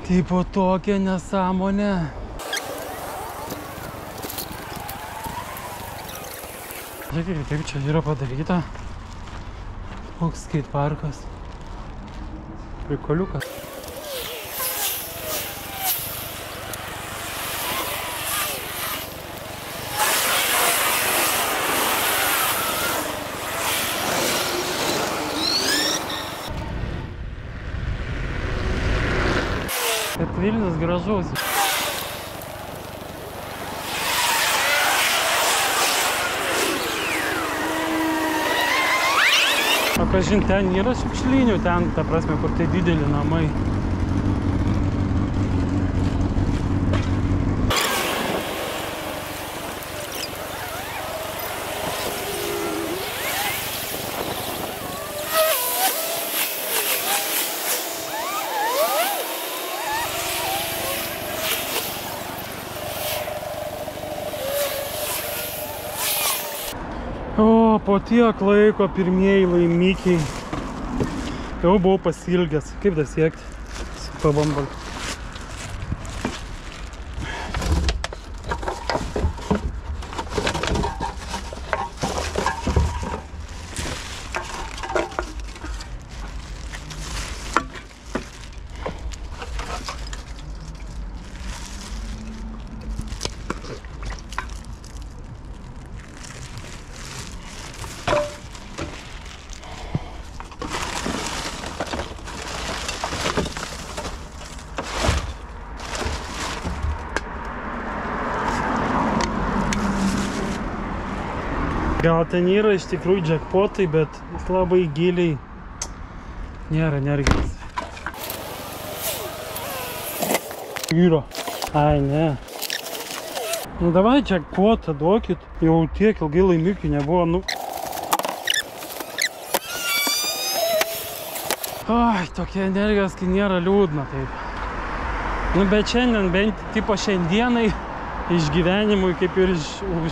Tipo tokia nesąmonė. Žiūrėkit, kaip čia yra padaryta. Koks skate parkas. Prikoliukas. Bet Vilnius gražus. O kažin, ten yra šiukšlinių, ten, ta prasme, kur tai dideli namai. O, po tiek laiko pirmieji laimikiai. Jau buvau pasilgęs. Kaip das siekti? Pabambal. Gal ten yra iš tikrųjų jackpotai, bet labai giliai nėra energijos. Yra. Ai, ne. Nu, davai jackpotą duokit. Jau tiek ilgai laimikių nebuvo, nu. Ai, tokia energijos, kai nėra liūdna taip. Nu, bet šiandien, bent tipo šiandienai, išgyvenimui kaip ir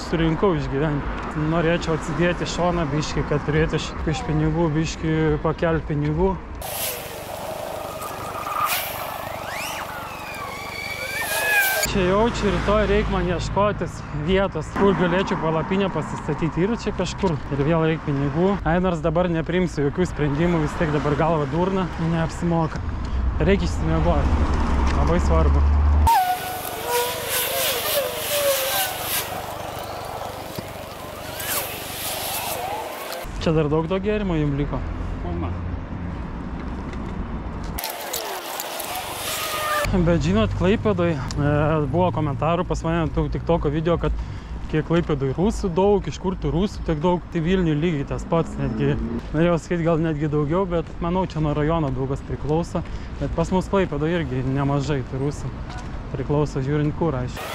surinkau išgyvenimą. Norėčiau atsidėti šoną biškį, kad turėti iš pinigų biškį pakelti pinigų. Čia jaučiu, rytoj reikia man ieškotis vietos, kur galėčiau palapinę pasistatyti. Ir čia kažkur. Ir vėl reikia pinigų. Ai, nors dabar neprimsiu jokių sprendimų, vis tiek dabar galva durna, neapsimoka. Reikia išsimiegoti. Labai svarbu. Čia dar daug to gėrimo jums liko. Bet žinot, Klaipėdoj buvo komentarų pas mane tik tokio video, kad kiek Klaipėdoj rusų daug, iš kur tų rusų tiek daug, tai Vilniui lygiai tas pats, netgi, norėjau sakyti, gal netgi daugiau, bet manau, čia nuo rajono daugas priklauso. Bet pas mus Klaipėdoj irgi nemažai tų rusų priklauso, žiūrint kur, aišku.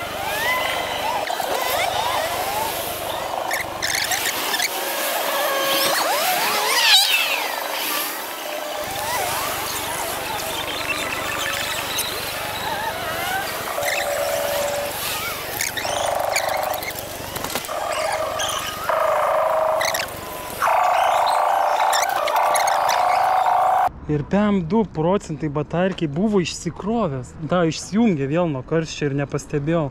Ir 2% batarkiai buvo išsikrovęs. Da, išsijungė vėl nuo karščio ir nepastebėjau.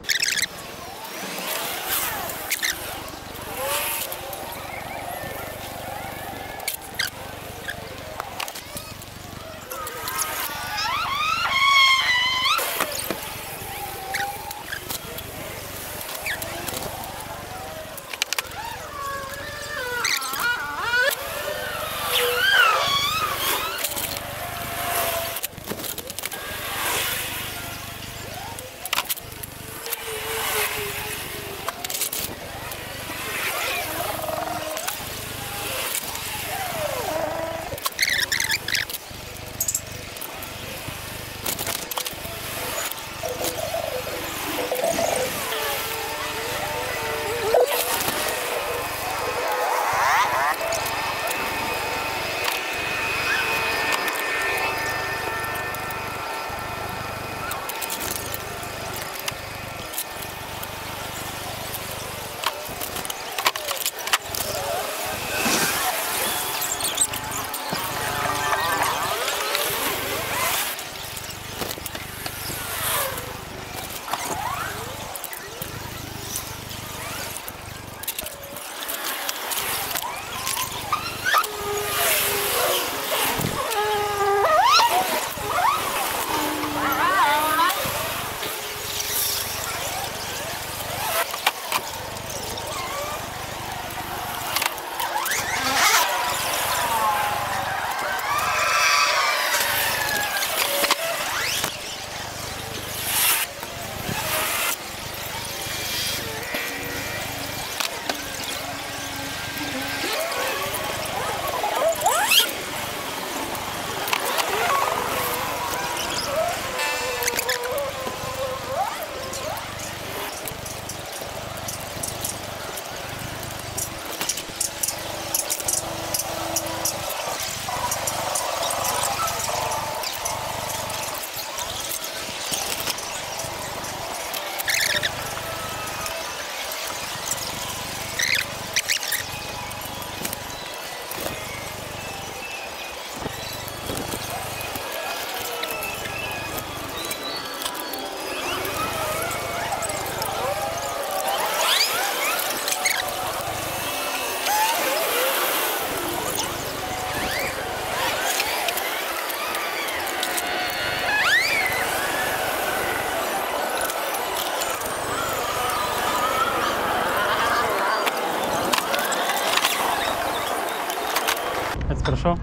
Atsiprašau,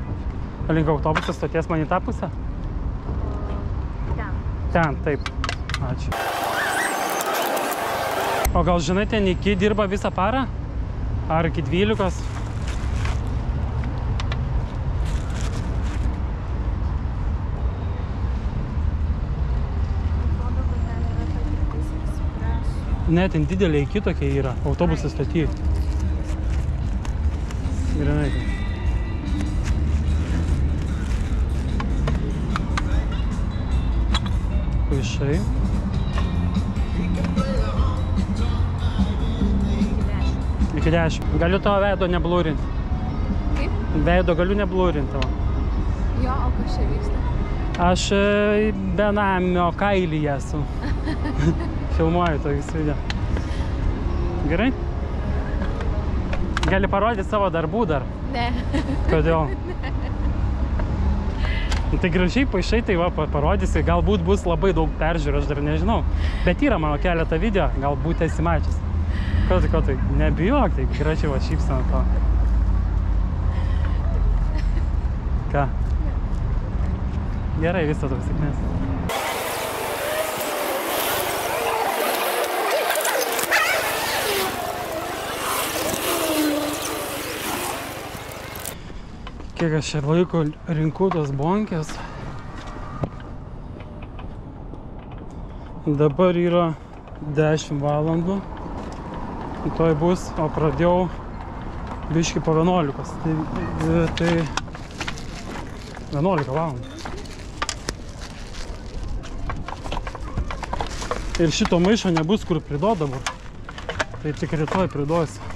link autobusų stoties man į tą pusę? Ten, taip. Ačiū. O gal žinai, ten iki dirba visą parą? Ar iki 12? Ne, ten didelė iki tokia yra, autobusų stotyje. Grinai. Paišai. Iki 10. Galiu tavo veido neblūrinti. Kaip? Veido galiu neblūrinti tavo. Jo, o kas čia vyksta? Aš benamio kailyje esu. Filmuoju tokius video. Gerai? Gali parodyti savo darbų dar? Ne. Kodėl? Tai gražiai paišai, tai va, parodysi, galbūt bus labai daug peržiūrų, aš dar nežinau. Bet yra mano keletą video, galbūt esi mačius. Ko tai, nebijok, tai gražiai va šypsena to. Ką? Gerai, viso to sėkmės. Kiek aš čia laiko rinku tos bonkės. Dabar yra 10 valandų. Toj bus, o pradėjau biškį po 11. Tai 11 valandų. Ir šito maišo nebus kur priduot dabar. Tai tik rytoj priduosiu.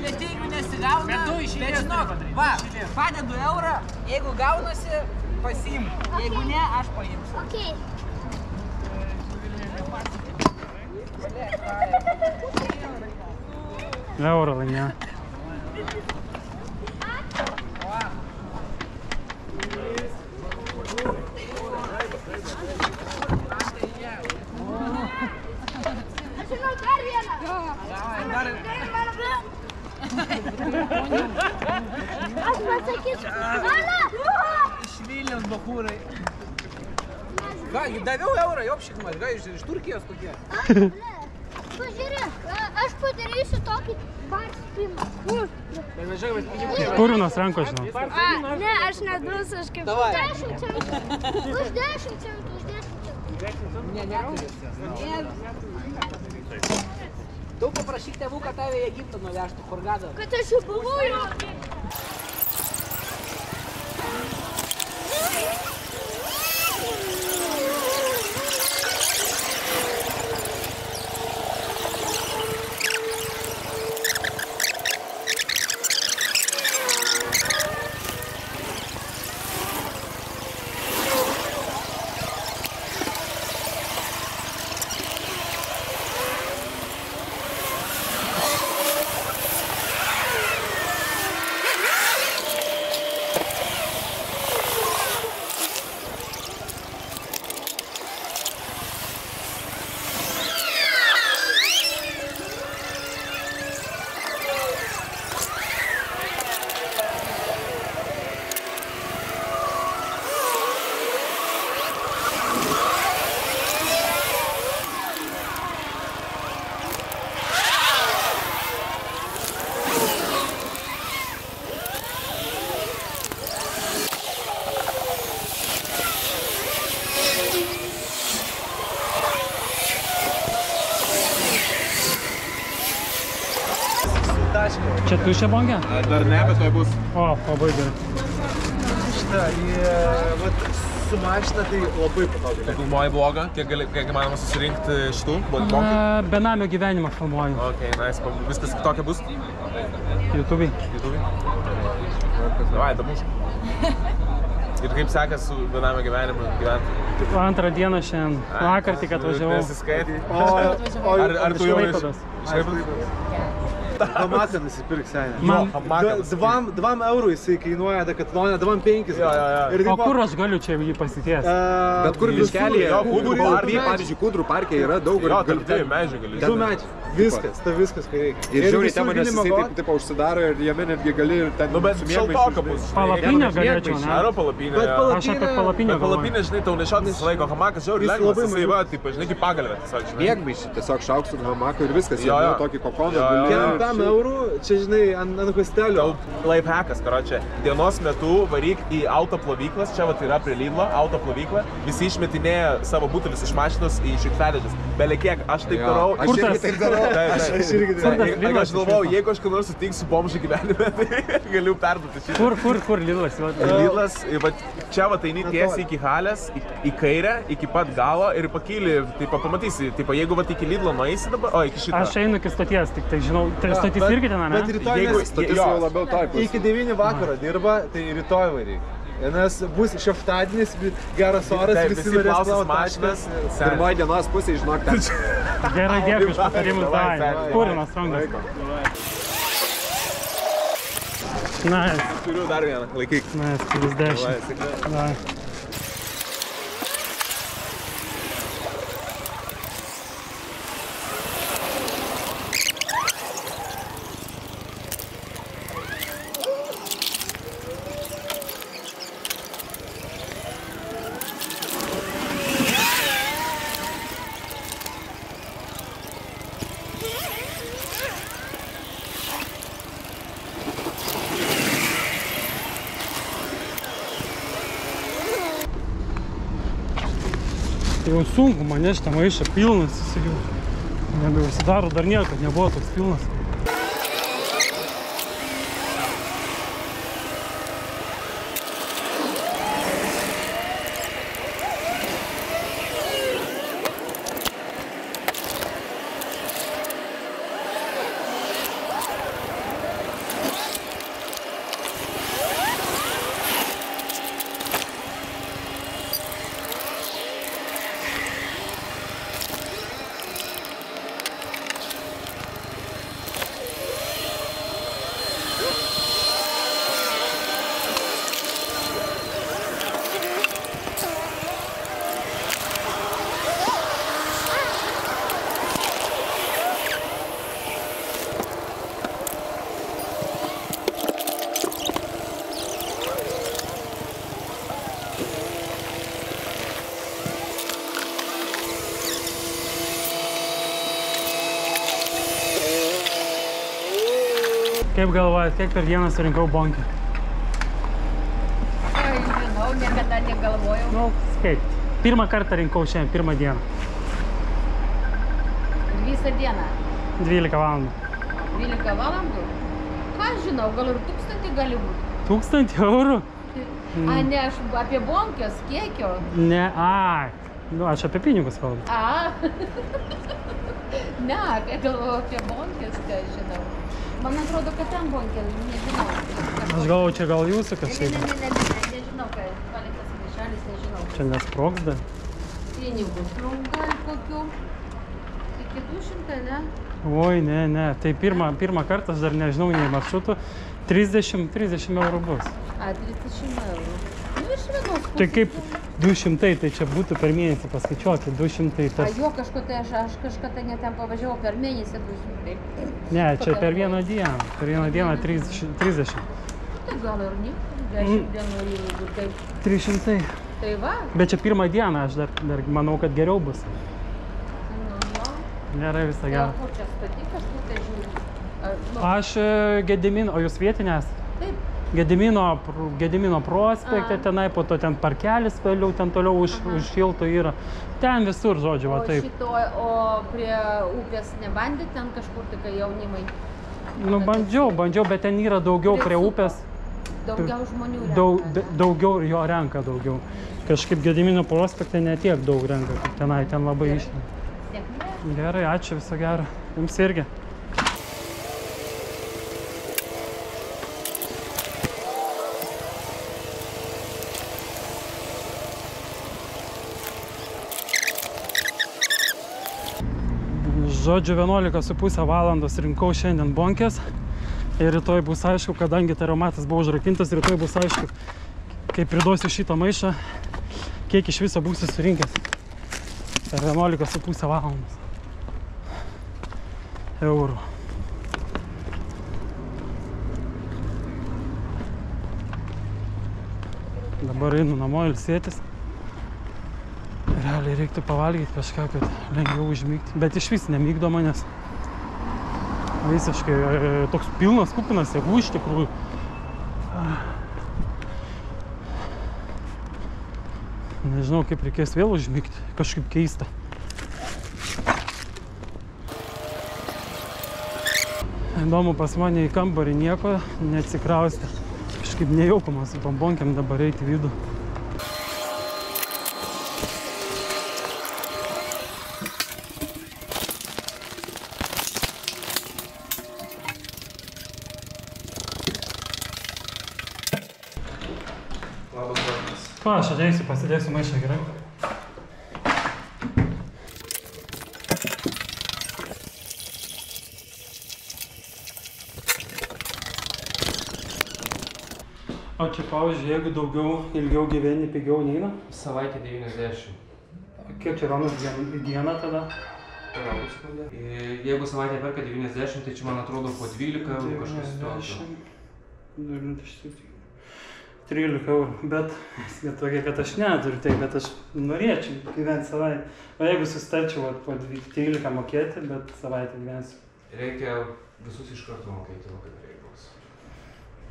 Bet jeigu nesigauna, bet žinok, va, padedu eurą, jeigu gaunasi, pasiimu. Jeigu ne, aš paimsiu. Okay. Eurą laimėjo. Aš pasakysiu. Mama! Iš Vilniaus bachūrai. Ką, daviau eurą, jopšikmas, ką, iš Turkijos kokie? Pažiūrėk, aš padarysiu tokį perspėjimą. Bet važiuoju, bet pinigų nėra. Purvinos rankos, žinau. Ne, aš nedrusiškai. Davai. 10 centų. Už 10 centų, už 10 centų. Ne, neturiu. Tu paprašyk tėvų, kad tave į Egiptą nuvežtų, Hurgadą. Kad aš jau buvau jo. Čia tuščia bangė? Dar ne, bet tai bus. O, labai gerai. Šitą, su mašina tai labai patogiai. Tai filmuoji blogą, kiek įmanoma susirinkti šitų blogų? Benamio gyvenimą filmuoju. Ok, nice. Viskas tokia bus? YouTube'ai. Davai, damuš. Ir kaip sekės su benamio gyvenimu gyventi? Antrą dieną šiandien. Vakar tik atvažiavau. Nesiskaitai? Ar tu jau Hamatą nusipirk senę. Man 2 eurų jisai kainuoja Decathlone, 2,5. O kur aš galiu čia jį pasitiesti? Bet kur Miškelyje, Kūdrų parke, pavyzdžiui, Kūdrų parke yra daug. Jo, tarp 2 medžių gali. 2 medžiai. Viskas, tai viskas, kai reikia. Ir žiauriai tema, nes jisai taip užsidaro ir jame netgi gali ir ten... Nu, bet šaltoka bus. Palapinę galėčiau, ne? Aro palapinė. Aš apie palapinę galvoju. Palapinė, žinai, tau nešiotis laiko. Hamakas žiauriai lengvas, jisai va, taip, žinai, kaip pagalvė tiesiog, žinai. Mėgmaišį tiesiog šauksiu hamaką ir viskas. Jo, tokį kokoną. Keliam eurų, čia, žinai, ant hostelio. Lifehackas, karočią. Dienos metu varyk į autoplovyklas, čia va tai yra prie Lidlo, autoplovyklą. Visi išmetinėja savo butelius iš mašinos į šiukšliadėžes. Belekiek, aš taip darau. Aš irgi taip darau. Aš galvojau, jeigu aš ką nors sutinksiu bomžą gyvenime, tai galiu perduoti šitą. Kur Lidlas? Lidlas, čia va tai tiesiai iki halės, į kairę, iki pat galo ir pakyli, tai pamatysi, jeigu va iki Lidlo nueisi dabar, o iki šitą. Aš einu iki stoties, tik tai žinau, tai stotis irgi ten, ne? Bet rytoj stotis jau labiau taip. Iki 9 vakaro dirba, tai rytoj varyk. Nes bus šeštadienis, geras oras, visi norės plauti mašinas. Pirmoji dienos pusė, žinok, ten. Gerai, dėkui už patarimus, davai. Purinas rangas. Nice. Turiu dar vieną, laikyk. Nice, vis 10. Davai. Jau sunku mane šitą maišą pilnas įsigiau. Nebeužsidaro, dar niekad nebuvo toks pilnas. Kaip galvojat, kiek per dieną surinkau bonkę? Oi, žinau, niekada negalvojau. Nu, skait. Pirmą kartą rinkau šiandien, pirmą dieną. Visą dieną. 12 valandų. 12 valandų? Ką žinau, gal ir 1000 gali būti. 1000 eurų? A, ne, aš apie bonkės kiekio. Ne, ai. Nu, aš apie pinigus kalbu. A. Ne, galvoju apie bonkės, ką žinau. Man atrodo, kad ten bonkės, nežinau. Aš galvoju, čia gal jūsų kažkaip. Nežinau, ką paliktas maišelis, nežinau. Čia nesprogs dar. Pinigus, nu, gal kokių. Iki 200, ne? Oi, ne. Tai pirmą kartą aš dar nežinau nei maršrutų. 30 eurų bus. A, 30 eurų. Nu, iš vienos pusės. Tai kaip 200, tai čia būtų per mėnesį paskaičiuoti. 200 tas. A, jo, kažkada aš kažkada net ten pavažiavau per mėnesį 200. Ne, čia per vieną dieną. Per vieną dieną 30. Tai gal ir ne, 10 dienų, jeigu taip. 300. Tai va. Bet čia pirmą dieną, aš dar manau, kad geriau bus. Nu, jo. Gerai, visą gerą. Kur čia stati kažkur tai žiūri? Aš Gedimino, o jūs vietinės? Taip. Gedimino prospekte, tenai po to ten parkelis vėliau, ten toliau už šilto yra. Ten visur, žodžiu, va taip. O prie upės nebandėt ten kažkur tik jaunimai? Nu, bandžiau, bet ten yra daugiau prie upės. Daugiau žmonių renka? Daugiau jo renka daugiau. Kažkaip Gedimino prospekte ne tiek daug renka, kaip tenai, ten labai išrenka. Gerai, ačiū, viso gero. Jums irgi. Žodžiu, 11,5 valandos rinkau šiandien bonkės ir rytoj bus aišku, kadangi taromatas buvo užrakintas, rytoj bus aišku, kai priduosiu šitą maišą, kiek iš viso būsiu surinkęs per 11,5 valandos eurų. Dabar einu namo ilsėtis. Realiai reiktų pavalgyti kažką, kad lengviau užmigti. Bet iš vis nemygdo manęs. Visiškai toks pilnas, kupinas jėgų iš tikrųjų. Nežinau, kaip reikės vėl užmigti. Kažkaip keista. Įdomu, pas mane į kambarį nieko neatsikraustė. Kažkaip nejaukumas su tom bonkėm dabar eiti į vidų. Va, aš ateisiu, pasidėsiu maišą, gerai? O čia, pavyzdžiui, jeigu ilgiau gyveni, pigiau neina? Savaitė 90. Kiek čia gaunasi į dieną tada? Palauk sekundę. Jeigu savaitė perka 90, tai čia man atrodo po 12 eurų kažkas tokio. 13 eurų, bet tokia, kad aš neturiu tai, bet aš norėčiau gyventi savaitę. O jeigu susitarčiau po 13 mokėti, bet savaitę gyvensiu. Reikia visus iš karto mokėti, o kaip reikalas.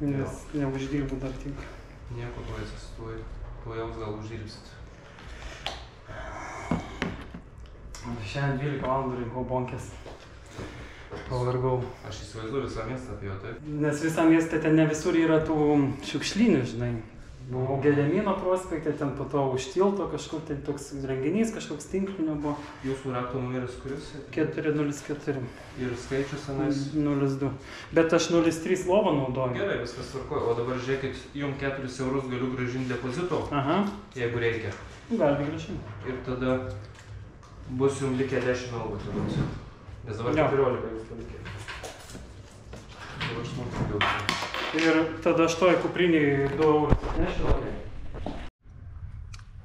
Nes neuždirbu dar tik. Nieko tuo įsistuoju, tuo jaus gal uždirbsit. Šiandien 12 valandų rinkau bonkės. Pavargau. Aš įsivaizduoju visą miestą apie jo, taip? Nes visą miestą ten ne visur yra tų šiukšlynių, žinai. Buvau Gedimino prospekte, ten po to už tilto kažkur tai toks renginys, kažkoks tinklinio buvo. Jūsų rakto numeris kuris? 404. Ir skaičius senais? 02. Bet aš 03 lovą naudoju. Gerai, viskas tvarkoja. O dabar žiūrėkit, jums 4 eurus galiu grąžinti depozito, jeigu reikia. Gali grąžinti. Ir tada bus jums likę 10 eurų atiduosiu. Nes dabar 14 jūs palikė. Dabar aš man daugiau. Ir tada aš toj kupriniai 2 eurus atnešiu.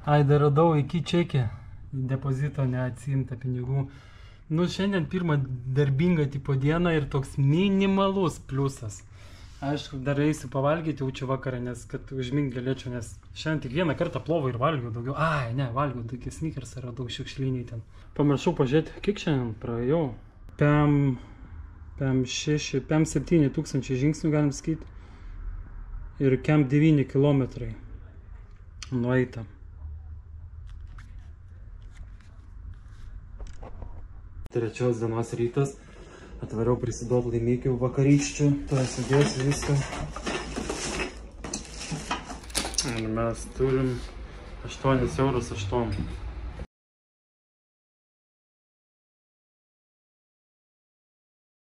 Ai, dar radau iki čekį. Depozito neatsiimta pinigų. Nu, šiandien pirmą darbingą tipo dieną ir toks minimalus pliusas. Aišku, dar eisiu pavalgyti jaučiu vakarą, nes kad užmigt galėčiau, nes šiandien tik vieną kartą plovą ir valgiau daugiau. Ai, ne, valgiau, tokie sneakersą radau šiukšliniai ten. Pamiršau pažiūrėti, kiek šiandien praėjau. 5-7 tūkstančiai žingsnių galim sakyti. Ir 9 kilometrai nueita. Trečios dienos rytas. Atvariau prisiduot laimikių vakarykščių. Tuo sudėsiu viską. Ir mes turim 8,8 €.